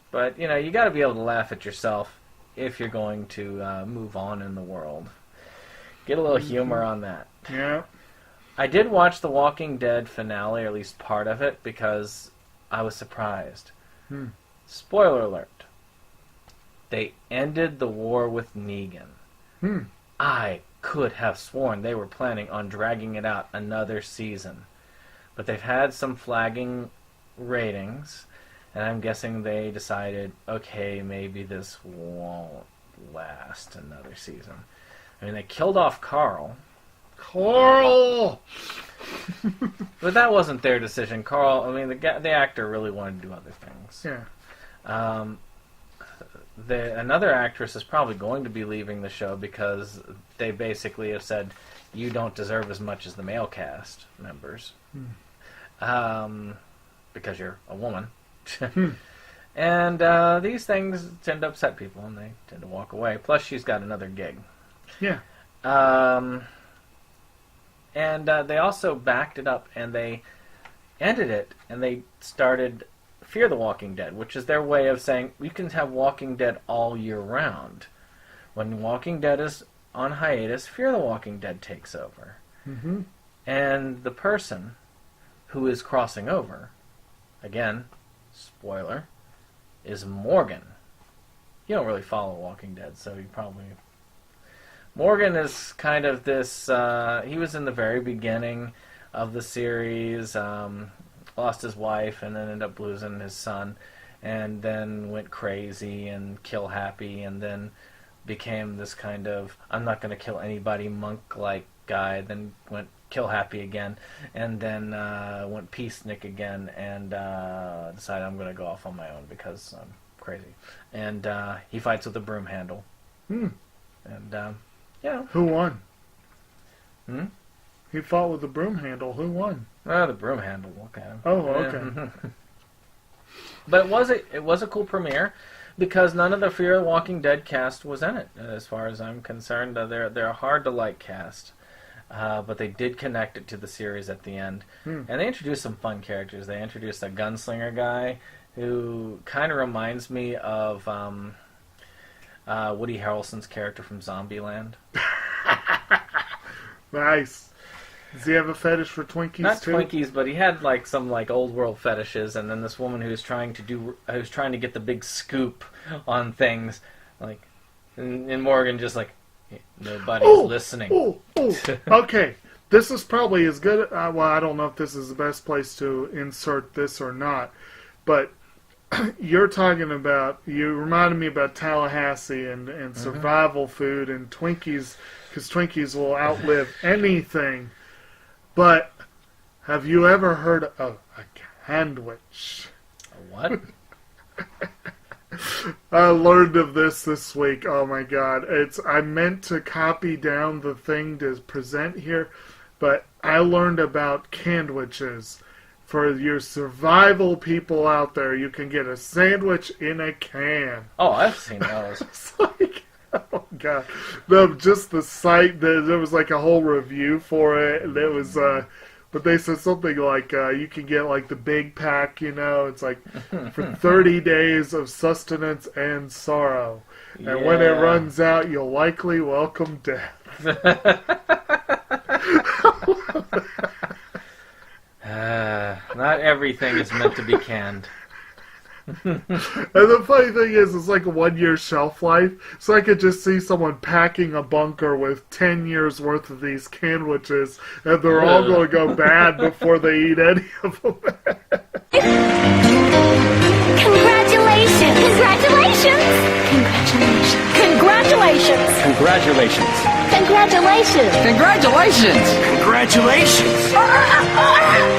But, you know, you got to be able to laugh at yourself if you're going to move on in the world. Get a little humor on that. yeah. I did watch The Walking Dead finale, or at least part of it, because I was surprised. Spoiler alert. They ended the war with Negan. I could have sworn they were planning on dragging it out another season. But they've had some flagging ratings, and I'm guessing they decided, okay, maybe this won't last another season. I mean, they killed off Carl. Carl! But that wasn't their decision. Carl, I mean, the actor really wanted to do other things. Yeah. Another actress is probably going to be leaving the show because they basically have said, you don't deserve as much as the male cast members. Because you're a woman. And these things tend to upset people, and they tend to walk away. Plus, she's got another gig. Yeah. And they also backed it up, and they ended it, and they started Fear the Walking Dead, which is their way of saying, we can have Walking Dead all year round. When Walking Dead is on hiatus, Fear the Walking Dead takes over. And the person who is crossing over, again, spoiler, is Morgan. You don't really follow Walking Dead, so you probably... Morgan is kind of this... he was in the very beginning of the series, lost his wife, and then ended up losing his son, and then went crazy and kill happy, and then became this kind of, I'm not going to kill anybody monk-like guy, then went kill happy again, and then went peacenik again, and decided I'm going to go off on my own because I'm crazy. And he fights with a broom handle. And, yeah. Who won? Hmm? He fought with the broom handle. Who won? The broom handle. Look at him. Oh, okay. But it was a cool premiere because none of the Fear the Walking Dead cast was in it, as far as I'm concerned. They're a hard to like cast, but they did connect it to the series at the end, and they introduced some fun characters. They introduced a gunslinger guy who kind of reminds me of Woody Harrelson's character from Zombieland. Nice. Does he have a fetish for Twinkies Not too? Twinkies, but he had some old world fetishes, and then this woman who's trying to get the big scoop on things, and Morgan just nobody's listening. Okay, this is probably as good. Well, I don't know if this is the best place to insert this or not, but you're talking about. You reminded me about Tallahassee and survival food and Twinkies, because Twinkies will outlive anything. But have you ever heard of a sandwich? A what? I learned of this week. Oh my god. I meant to copy down the thing to present here, but I learned about sandwiches. For your survival people out there, you can get a sandwich in a can. Oh, I've seen those. It's like, oh god. No, just the site, there was a whole review for it, and it was, but they said something like, you can get the big pack, it's for 30 days of sustenance and sorrow. And when it runs out, you'll likely welcome death. Not everything is meant to be canned. And the funny thing is, it's a 1 year shelf life, so I could just see someone packing a bunker with 10 years worth of these sandwiches, and they're all going to go bad before they eat any of them. Congratulations! Congratulations! Congratulations! Congratulations! Congratulations! Congratulations! Congratulations!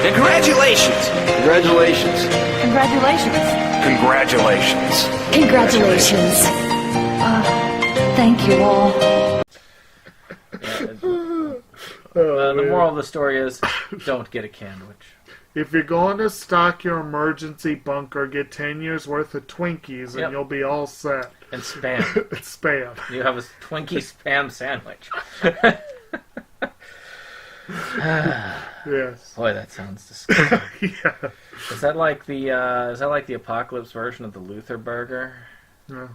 Congratulations! Congratulations! Congratulations. Congratulations. Congratulations. Thank you all. The moral of the story is, don't get a Candwich. If you're going to stock your emergency bunker, get 10 years worth of Twinkies and you'll be all set. And Spam. Spam. You have a Twinkie Spam sandwich. Yes. Boy, that sounds disgusting. Yeah. Is that like the apocalypse version of the Luther Burger? Yeah.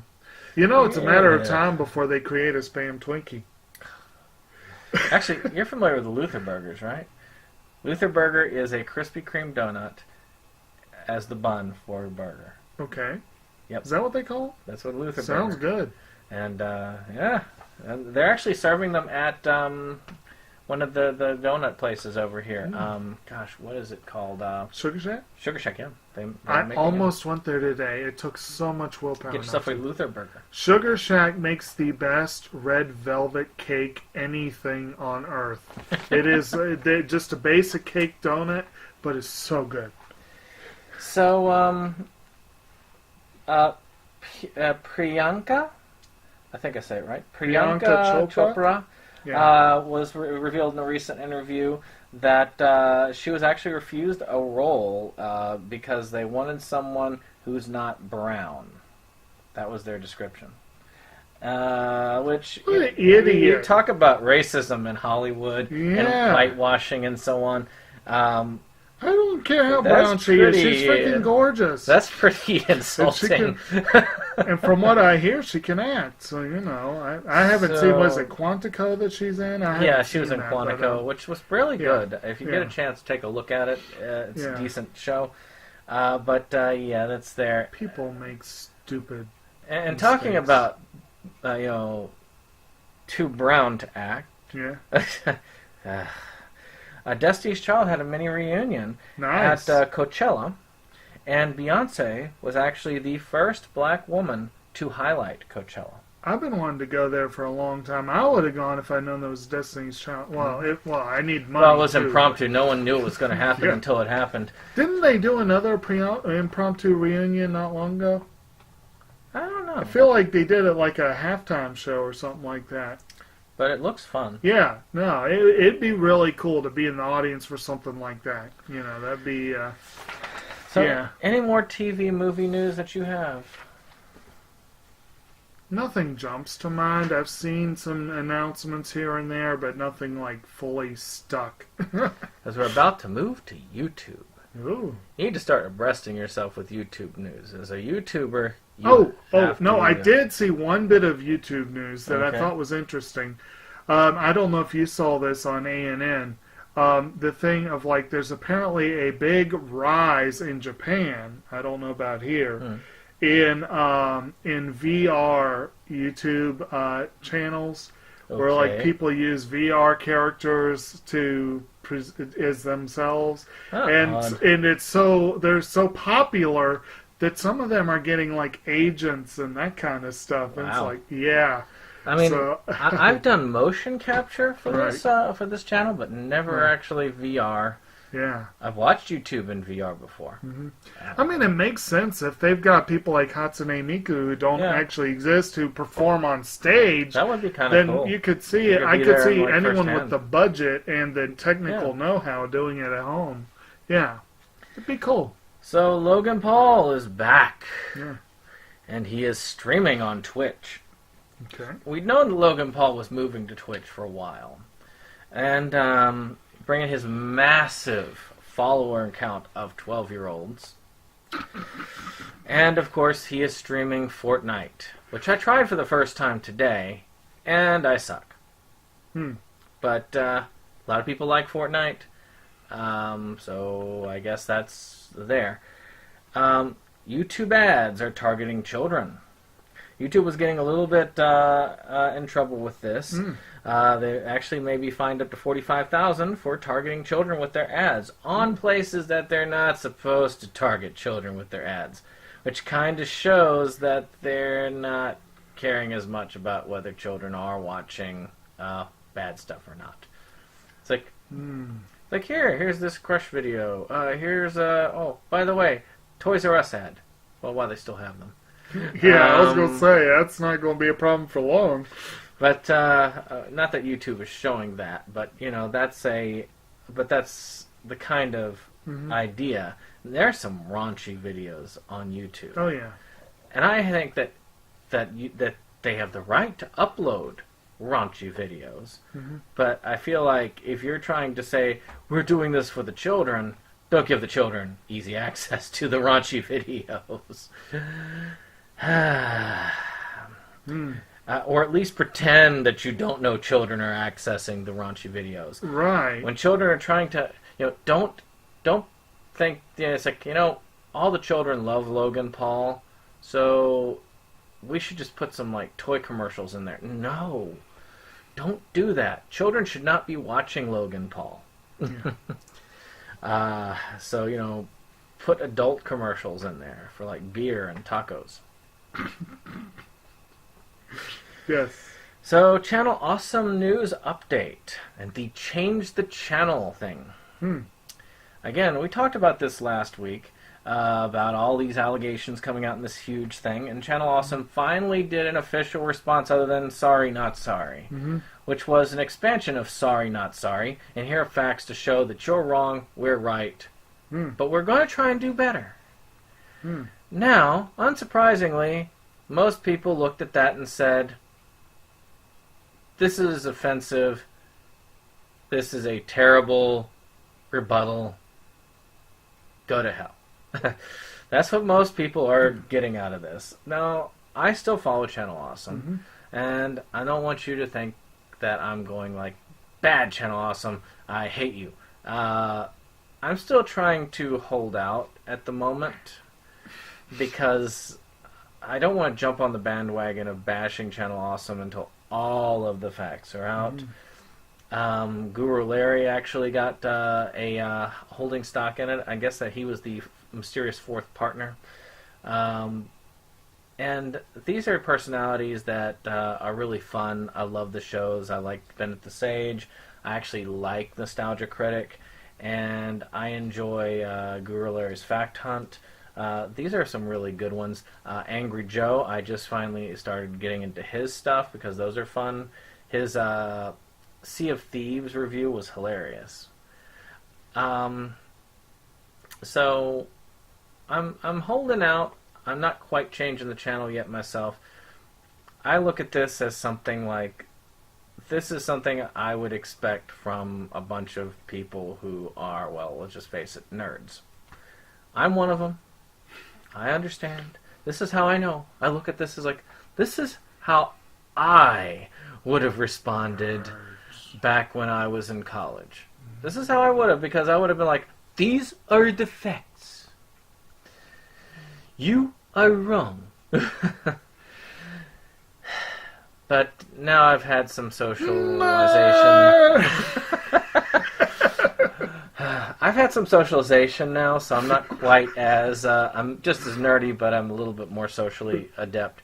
You know, it's a matter of time before they create a Spam Twinkie. Actually, you're familiar with the Luther Burgers, right? Luther Burger is a Krispy Kreme donut as the bun for a burger. Okay. Yep. Is that what they call it? That's what Luther Burger. Sounds good. And and they're actually serving them at one of the donut places over here. Gosh, what is it called? Sugar Shack? Sugar Shack, yeah. I almost went there today. It took so much willpower. Get yourself a Luther Burger. Sugar Shack makes the best red velvet cake anything on earth. It is just a basic cake donut, but it's so good. So, Priyanka, I think I say it right. Priyanka Chopra was revealed in a recent interview that she was actually refused a role because they wanted someone who's not brown. That was their description. Which, what an idiot. You talk about racism in Hollywood and whitewashing and so on. I don't care how brown she is. She's freaking gorgeous. That's pretty insulting. And from what I hear, she can act. So, you know, I haven't seen, was it Quantico that she's in? She was in Quantico, which was really good. If you get a chance to take a look at it, it's a decent show. That's there. People make stupid And talking about, too brown to act. Yeah. Destiny's Child had a mini reunion at Coachella, and Beyonce was actually the first black woman to highlight Coachella. I've been wanting to go there for a long time. I would have gone if I'd known there was Destiny's Child. Well, I need money. Well, it was impromptu. No one knew it was going to happen until it happened. Didn't they do another impromptu reunion not long ago? I don't know. I feel like they did it like a halftime show or something like that. But it looks fun. Yeah, no, it'd be really cool to be in the audience for something like that. You know, that'd be, Any more TV movie news that you have? Nothing jumps to mind. I've seen some announcements here and there, but nothing, like, fully stuck. Because we're about to move to YouTube. Ooh. You need to start abreasting yourself with YouTube news. As a YouTuber, I did see one bit of YouTube news that I thought was interesting. I don't know if you saw this on ANN. The thing of, like, there's apparently a big rise in Japan, I don't know about here, in VR YouTube channels, where, like, people use VR characters as themselves, and it's they're so popular that some of them are getting, like, agents and that kind of stuff. And it's like, I mean, I've done motion capture for this channel, but never actually VR. Yeah. I've watched YouTube in VR before. Mm-hmm. I mean, it makes sense if they've got people like Hatsune Miku who don't actually exist who perform on stage. That would be kind of cool. Then you could see it. I could see anyone with the budget and the technical know-how doing it at home. Yeah. It'd be cool. So Logan Paul is back. Yeah. And he is streaming on Twitch. Okay. We'd known that Logan Paul was moving to Twitch for a while. And bringing his massive follower count of 12-year-olds. And, of course, he is streaming Fortnite, which I tried for the first time today, and I suck. But a lot of people like Fortnite, so I guess that's there. YouTube ads are targeting children. YouTube was getting a little bit in trouble with this. They actually maybe fined up to $45,000 for targeting children with their ads on places that they're not supposed to target children with their ads, which kind of shows that they're not caring as much about whether children are watching bad stuff or not. It's like, here's this Crush video. Here's by the way, Toys R Us ad. Well, while they still have them. Yeah, I was going to say, that's not going to be a problem for long. But, not that YouTube is showing that, but, that's the kind of idea. There are some raunchy videos on YouTube. Oh, yeah. And I think that they have the right to upload raunchy videos. But I feel like if you're trying to say, we're doing this for the children, don't give the children easy access to the raunchy videos. Or at least pretend that you don't know children are accessing the raunchy videos. Right. When children are trying to, don't think, it's like, all the children love Logan Paul, so we should just put some, like, toy commercials in there. No. Don't do that. Children should not be watching Logan Paul. Yeah. So, put adult commercials in there for, like, beer and tacos. Yes. So, Channel Awesome News update. And the change the channel thing. Again, we talked about this last week. About all these allegations coming out in this huge thing. And Channel Awesome finally did an official response other than sorry, not sorry. Which was an expansion of sorry, not sorry. And here are facts to show that you're wrong, we're right. But we're going to try and do better. Now, unsurprisingly, most people looked at that and said, this is offensive. This is a terrible rebuttal. Go to hell. That's what most people are getting out of this. Now, I still follow Channel Awesome, and I don't want you to think that I'm going like, bad Channel Awesome, I hate you. I'm still trying to hold out at the moment, because I don't want to jump on the bandwagon of bashing Channel Awesome until all of the facts are out. Guru Larry actually got a holding stock in it. I guess that he was the mysterious fourth partner. And these are personalities that are really fun. I love the shows. I like Bennett the Sage. I actually like Nostalgia Critic. And I enjoy Guru Larry's Fact Hunt. These are some really good ones. Angry Joe, I just finally started getting into his stuff because those are fun. His Sea of Thieves review was hilarious. So I'm holding out. I'm not quite changing the channel yet myself. I look at this as something like, this is something I would expect from a bunch of people who are, well, let's just face it, nerds. I'm one of them. I understand. This is how I know. I look at this as like, this is how I would have responded back when I was in college. This is how I would have, because I would have been like, these are the facts. You are wrong. But now I've had some socialization. I've had some socialization now, so I'm not quite as I'm just as nerdy, but I'm a little bit more socially adept.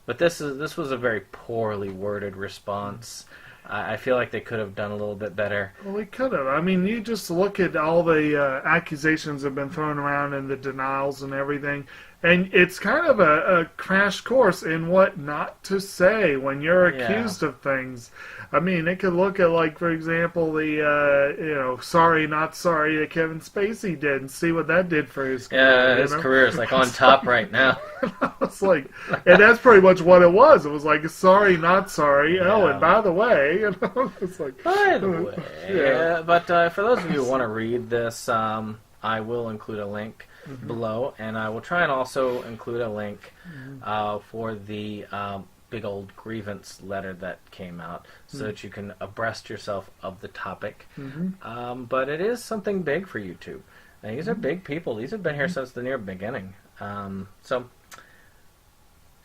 But this was a very poorly worded response. I feel like they could have done a little bit better. Well, they could have. I mean, you just look at all the accusations that have been thrown around and the denials and everything, and it's kind of a crash course in what not to say when you're accused of things. I mean, it could look at, like, for example, the, sorry, not sorry that Kevin Spacey did and see what that did for his career. Yeah, his career is, like, on top right now. It's like, and that's pretty much what it was. It was like, sorry, not sorry. Yeah. Oh, and by the way, it's like... By the way. Yeah. But for those of you who want to read this, I will include a link below, and I will try and also include a link for the... big old grievance letter that came out so that you can abreast yourself of the topic. But it is something big for YouTube. And these are big people. These have been here since the near beginning. So,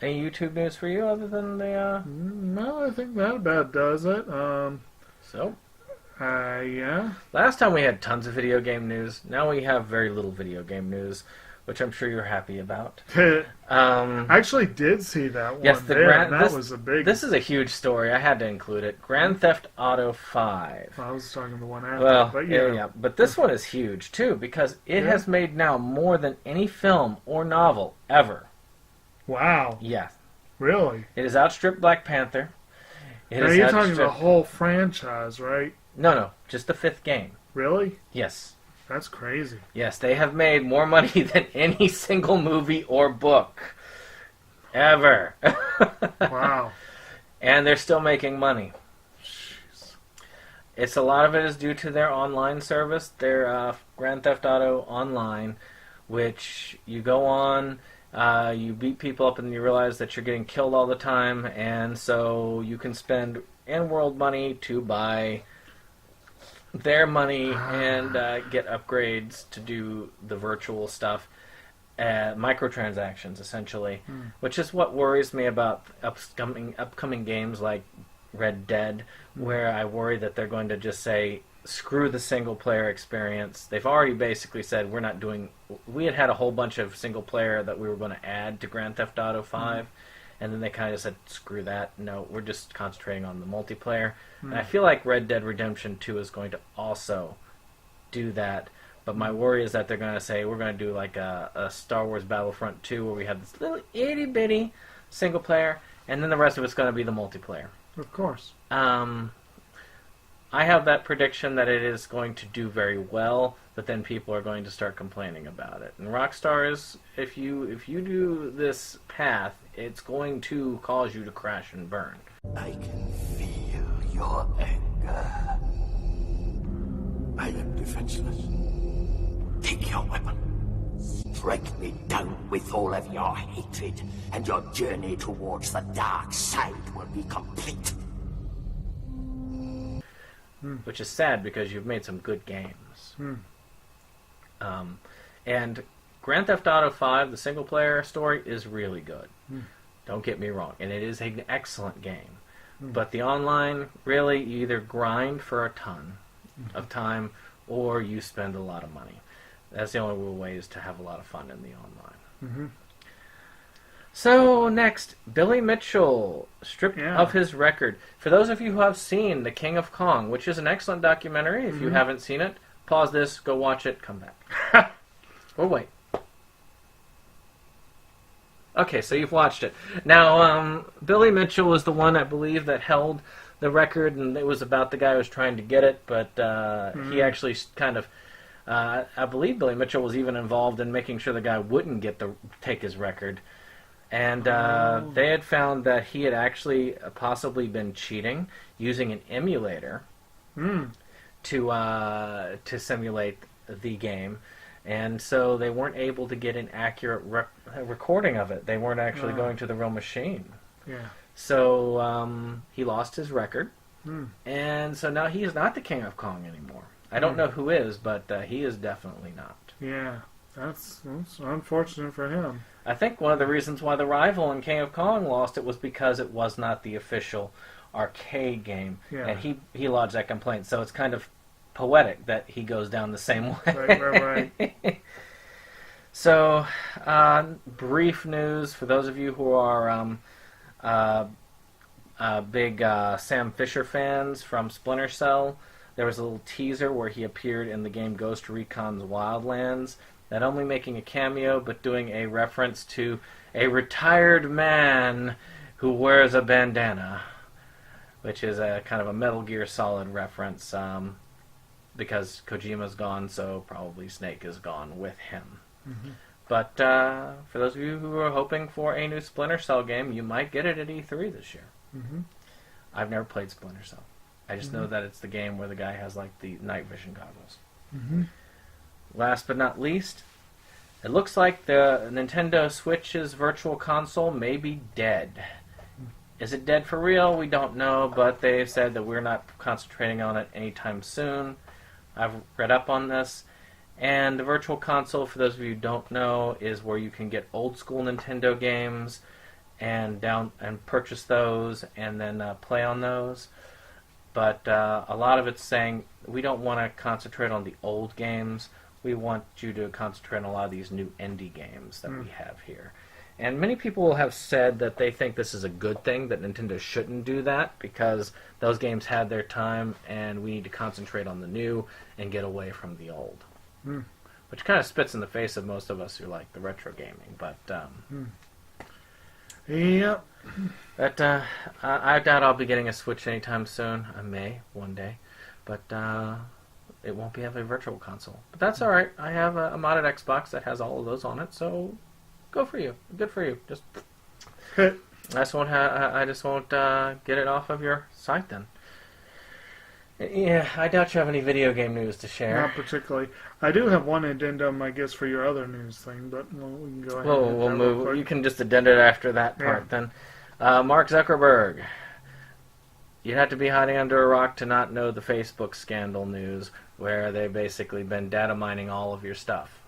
any YouTube news for you other than the... No, I think that about does it. Yeah. Last time we had tons of video game news. Now we have very little video game news. which I'm sure you're happy about. I actually did see that one. Yes, that was a big... This is a huge story. I had to include it. Grand Theft Auto 5. I was talking the one after. Well, but yeah. But this one is huge, too, because it has made now more than any film or novel ever. Wow. Yeah. Really? It has outstripped Black Panther. Now you're talking the whole franchise, right? No. Just the 5th game. Really? Yes. That's crazy. Yes, they have made more money than any single movie or book. Ever. Wow. And they're still making money. Jeez. It's a lot of it is due to their online service, their Grand Theft Auto Online, which you go on, you beat people up and you realize that you're getting killed all the time, and so you can spend in-world money to buy their money and get upgrades to do the virtual stuff. Microtransactions, essentially, which is what worries me about upcoming games like Red Dead, where I worry that they're going to just say, screw the single-player experience. They've already basically said we're not doing... We had a whole bunch of single-player that we were going to add to Grand Theft Auto 5, and then they kind of said, screw that. No, we're just concentrating on the multiplayer. And I feel like Red Dead Redemption 2 is going to also do that. But my worry is that they're going to say, we're going to do like a Star Wars Battlefront 2 where we have this little itty-bitty single player, and then the rest of it's going to be the multiplayer. Of course. I have that prediction that it is going to do very well, but then people are going to start complaining about it. And Rockstar is, if you do this path, it's going to cause you to crash and burn. I can feel your anger. I am defenseless. Take your weapon. Strike me down with all of your hatred, and your journey towards the dark side will be complete. Which is sad because you've made some good games. And Grand Theft Auto 5, the single-player story, is really good. Don't get me wrong. And it is an excellent game. But the online, really, you either grind for a ton of time or you spend a lot of money. That's the only real ways to have a lot of fun in the online. So, next, Billy Mitchell, stripped of his record. For those of you who have seen The King of Kong, which is an excellent documentary, if you haven't seen it, pause this, go watch it, come back. Or wait. Okay, so you've watched it. Now, Billy Mitchell was the one, I believe, that held the record, and it was about the guy who was trying to get it, but he actually kind of... I believe Billy Mitchell was even involved in making sure the guy wouldn't take his record. And they had found that he had actually possibly been cheating using an emulator to simulate the game. And so they weren't able to get an accurate recording of it. They weren't actually going to the real machine. Yeah. So he lost his record. And so now he is not the King of Kong anymore. I don't know who is, but he is definitely not. Yeah, that's unfortunate for him. I think one of the reasons why the rival in King of Kong lost it was because it was not the official arcade game. Yeah. And he lodged that complaint. So it's kind of poetic that he goes down the same way. Right. So, brief news for those of you who are big Sam Fisher fans from Splinter Cell. There was a little teaser where he appeared in the game Ghost Recon's Wildlands, not only making a cameo, but doing a reference to a retired man who wears a bandana, which is a kind of a Metal Gear Solid reference, because Kojima's gone, so probably Snake is gone with him. But for those of you who are hoping for a new Splinter Cell game, you might get it at E3 this year. I've never played Splinter Cell. I just know that it's the game where the guy has like the night vision goggles. Last but not least, it looks like the Nintendo Switch's Virtual Console may be dead. Is it dead for real? We don't know, but they've said that we're not concentrating on it anytime soon. I've read up on this. And the Virtual Console, for those of you who don't know, is where you can get old school Nintendo games and purchase those and then play on those. But a lot of it's saying we don't want to concentrate on the old games. we want you to concentrate on a lot of these new indie games that we have here. And many people have said that they think this is a good thing, that Nintendo shouldn't do that, because those games had their time, and we need to concentrate on the new and get away from the old. Which kind of spits in the face of most of us who like the retro gaming. But, Yep. But I doubt I'll be getting a Switch anytime soon. I may, one day. But it won't be a virtual console. But that's alright. I have a modded Xbox that has all of those on it, so go for you. Good for you. Just I just won't get it off of your site then. Yeah, I doubt you have any video game news to share. Not particularly. I do have one addendum, I guess, for your other news thing, but we can go ahead. Well, we'll move. You can just addend it after that part then. Mark Zuckerberg. You'd have to be hiding under a rock to not know the Facebook scandal news, where they've basically been data mining all of your stuff.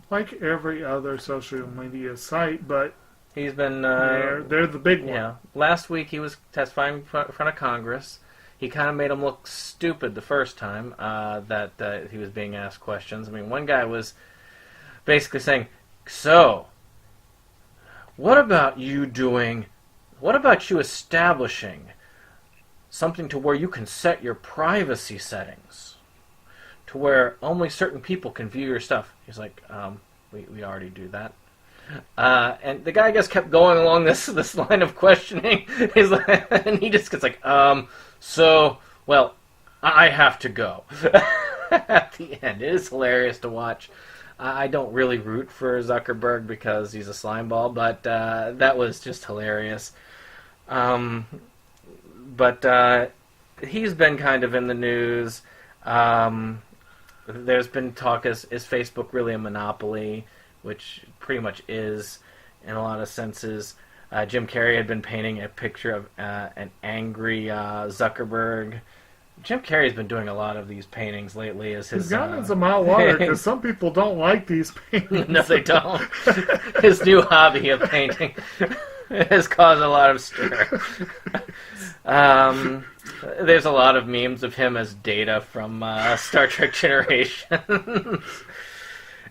Like every other social media site, but he's been... they're the big one. Yeah. Last week he was testifying in front of Congress. He kind of made him look stupid the first time that he was being asked questions. I mean, one guy was basically saying, so, what about you establishing something to where you can set your privacy settings to where only certain people can view your stuff? He's like, we already do that. And the guy, I guess, kept going along this line of questioning. He's like, and he just gets like, so, well, I have to go. At the end, it is hilarious to watch. I don't really root for Zuckerberg because he's a slimeball, but that was just hilarious. But he's been kind of in the news. There's been talk, is Facebook really a monopoly? Which pretty much is, in a lot of senses. Jim Carrey had been painting a picture of an angry Zuckerberg. Jim Carrey's been doing a lot of these paintings lately. He's gotten in some hot water because some people don't like these paintings. No, they don't. His new hobby of painting has caused a lot of stir. There's a lot of memes of him as Data from Star Trek Generations.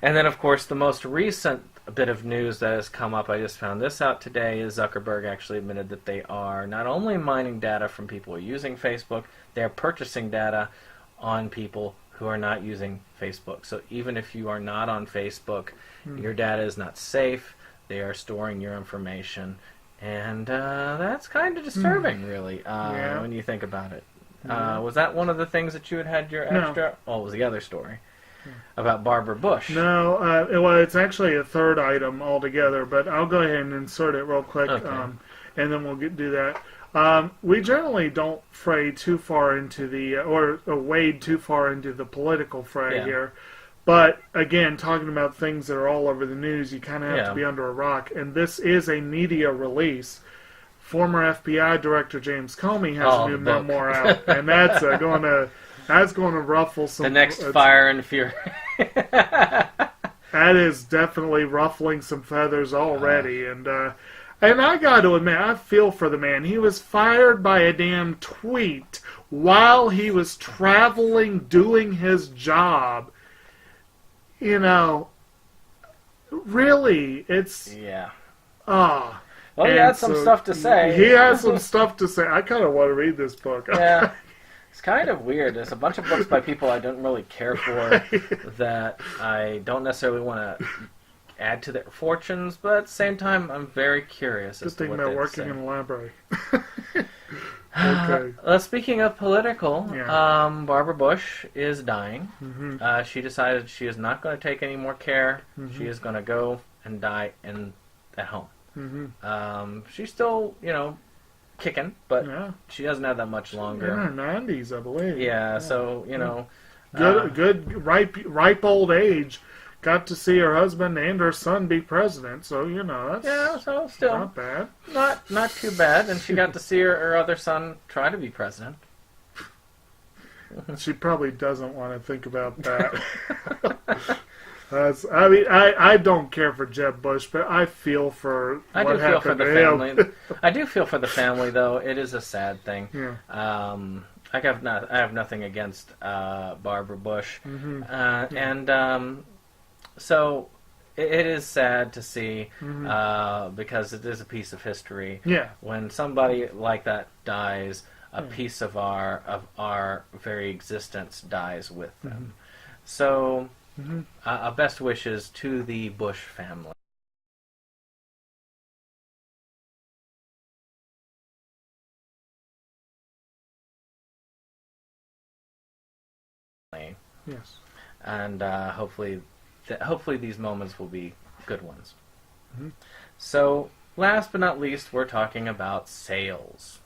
And then, of course, the most recent bit of news that has come up, I just found this out today, is Zuckerberg actually admitted that they are not only mining data from people using Facebook, they're purchasing data on people who are not using Facebook. So even if you are not on Facebook, your data is not safe. They are storing your information. And that's kind of disturbing, really, when you think about it. Was that one of the things that you had your extra? No. Oh, it was the other story. About Barbara Bush. No, well, it's actually a third item altogether, but I'll go ahead and insert it real quick, and then we'll do that. We generally don't fray too far into the, or wade too far into the political fray here, but again, talking about things that are all over the news, you kind of have to be under a rock, and this is a media release. Former FBI Director James Comey has a new memoir out, and that's going to ruffle some... The next Fire and Fury. That is definitely ruffling some feathers already. And I got to admit, I feel for the man. He was fired by a damn tweet while he was traveling doing his job. You know, really, it's... Yeah. Well, he had some stuff to say. He has some stuff to say. I kind of want to read this book. Yeah. It's kind of weird. There's a bunch of books by people I don't really care for that I don't necessarily want to add to their fortunes, but at the same time, I'm very curious as to what they say. Just thinking about working in a library. Okay. Speaking of political, Barbara Bush is dying. She decided she is not going to take any more care. She is going to go and die at home. She's still, kicking, but she doesn't have that much longer. In her 90s, I believe. Yeah, so, good, ripe old age. Got to see her husband and her son be president, so, that's so still not bad. Not too bad, and she got to see her other son try to be president. She probably doesn't want to think about that. I don't care for Jeb Bush, but I feel for what happened to him. I do feel for the family, though. It is a sad thing. Yeah. I have nothing against Barbara Bush, and so it is sad to see because it is a piece of history. Yeah. When somebody like that dies, a piece of our very existence dies with them. So, best wishes to the Bush family. Yes. And hopefully these moments will be good ones. So, last but not least, we're talking about sales.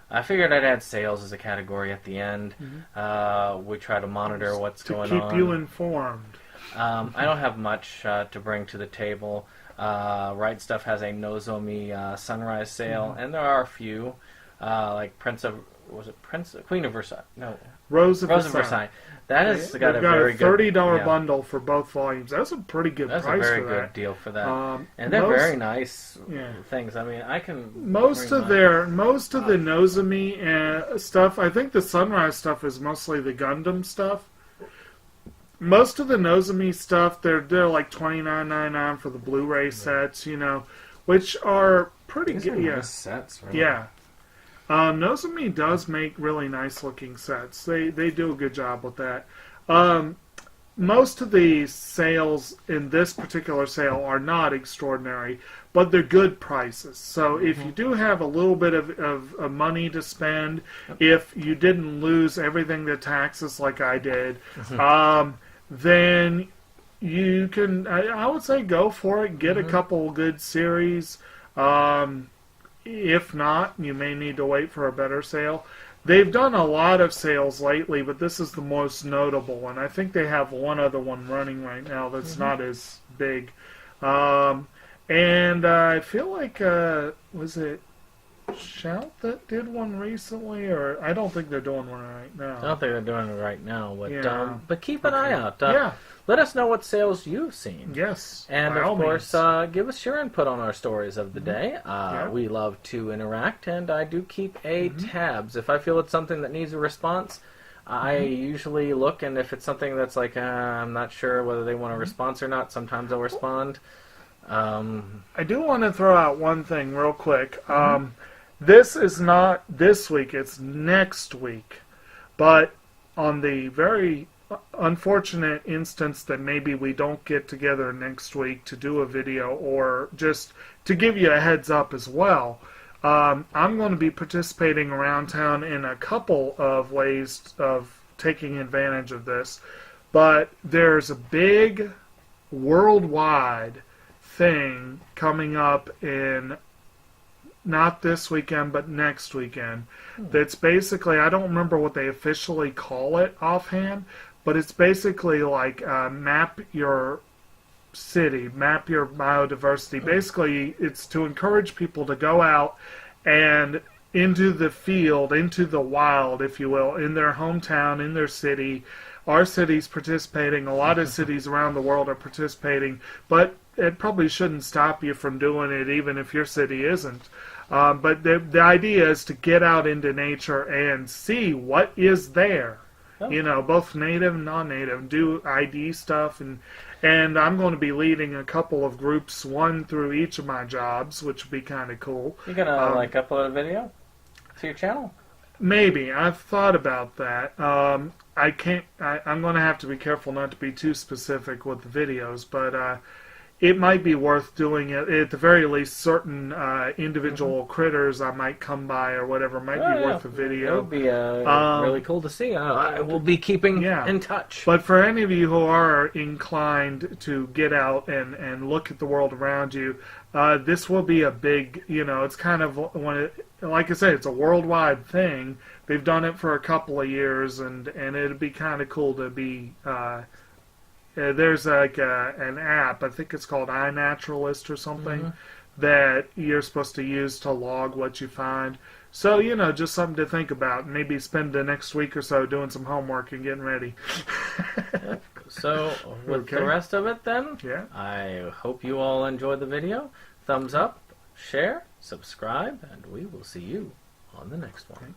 I figured I'd add sales as a category at the end. We try to monitor what's going on. To keep you informed. I don't have much to bring to the table. Right Stuff has a Nozomi Sunrise sale, and there are a few, like Queen of Versailles? No. Rose of Versailles. That has got a very $30 good bundle for both volumes. That's a pretty good price for that. That's a very good deal for that. And they're very nice things. I mean, I can... Most of the Nozomi stuff, I think the Sunrise stuff is mostly the Gundam stuff. Most of the Nozomi stuff, they're like $29.99 for the Blu-ray sets, which are pretty good. Nice sets, really. Yeah. Nozomi does make really nice looking sets. They do a good job with that. Most of the sales in this particular sale are not extraordinary, but they're good prices. So if you do have a little bit of money to spend, if you didn't lose everything to taxes like I did, then you can, I would say, go for it. Get a couple good series. If not, you may need to wait for a better sale. They've done a lot of sales lately, but this is the most notable one. I think they have one other one running right now that's not as big. And I feel like, was it Shout that did one recently? Or I don't think they're doing one right now. I don't think they're doing it right now, but but keep an eye out. Yeah. Let us know what sales you've seen. Yes. And of course, give us your input on our stories of the day. We love to interact, and I do keep tabs. If I feel it's something that needs a response, I usually look, and if it's something that's like, I'm not sure whether they want a response or not, sometimes I'll respond. I do want to throw out one thing real quick. This is not this week, it's next week. But on the very unfortunate instance that maybe we don't get together next week to do a video, or just to give you a heads up as well, I'm going to be participating around town in a couple of ways of taking advantage of this. But there's a big worldwide thing coming up in not this weekend, but next weekend. That's basically, I don't remember what they officially call it offhand, but it's basically like map your city, map your biodiversity. Basically, it's to encourage people to go out and into the field, into the wild, if you will, in their hometown, in their city. Our city's participating. A lot of cities around the world are participating, but it probably shouldn't stop you from doing it, even if your city isn't. But the idea is to get out into nature and see what is there. You know, both native and non-native. Do ID stuff, and I'm going to be leading a couple of groups, one through each of my jobs, which would be kind of cool. You gonna upload a video to your channel? Maybe. I've thought about that. I can't. I'm going to have to be careful not to be too specific with the videos, but it might be worth doing it. At the very least, certain individual critters I might come by or whatever might be worth a video. It would be really cool to see. I will be keeping in touch. But for any of you who are inclined to get out and look at the world around you, this will be a big, it's kind of, like I said, it's a worldwide thing. They've done it for a couple of years, and it'd be kind of cool to be... there's like an app, I think it's called iNaturalist or something, that you're supposed to use to log what you find. So, just something to think about. Maybe spend the next week or so doing some homework and getting ready. So, with the rest of it then, I hope you all enjoyed the video. Thumbs up, share, subscribe, and we will see you on the next one.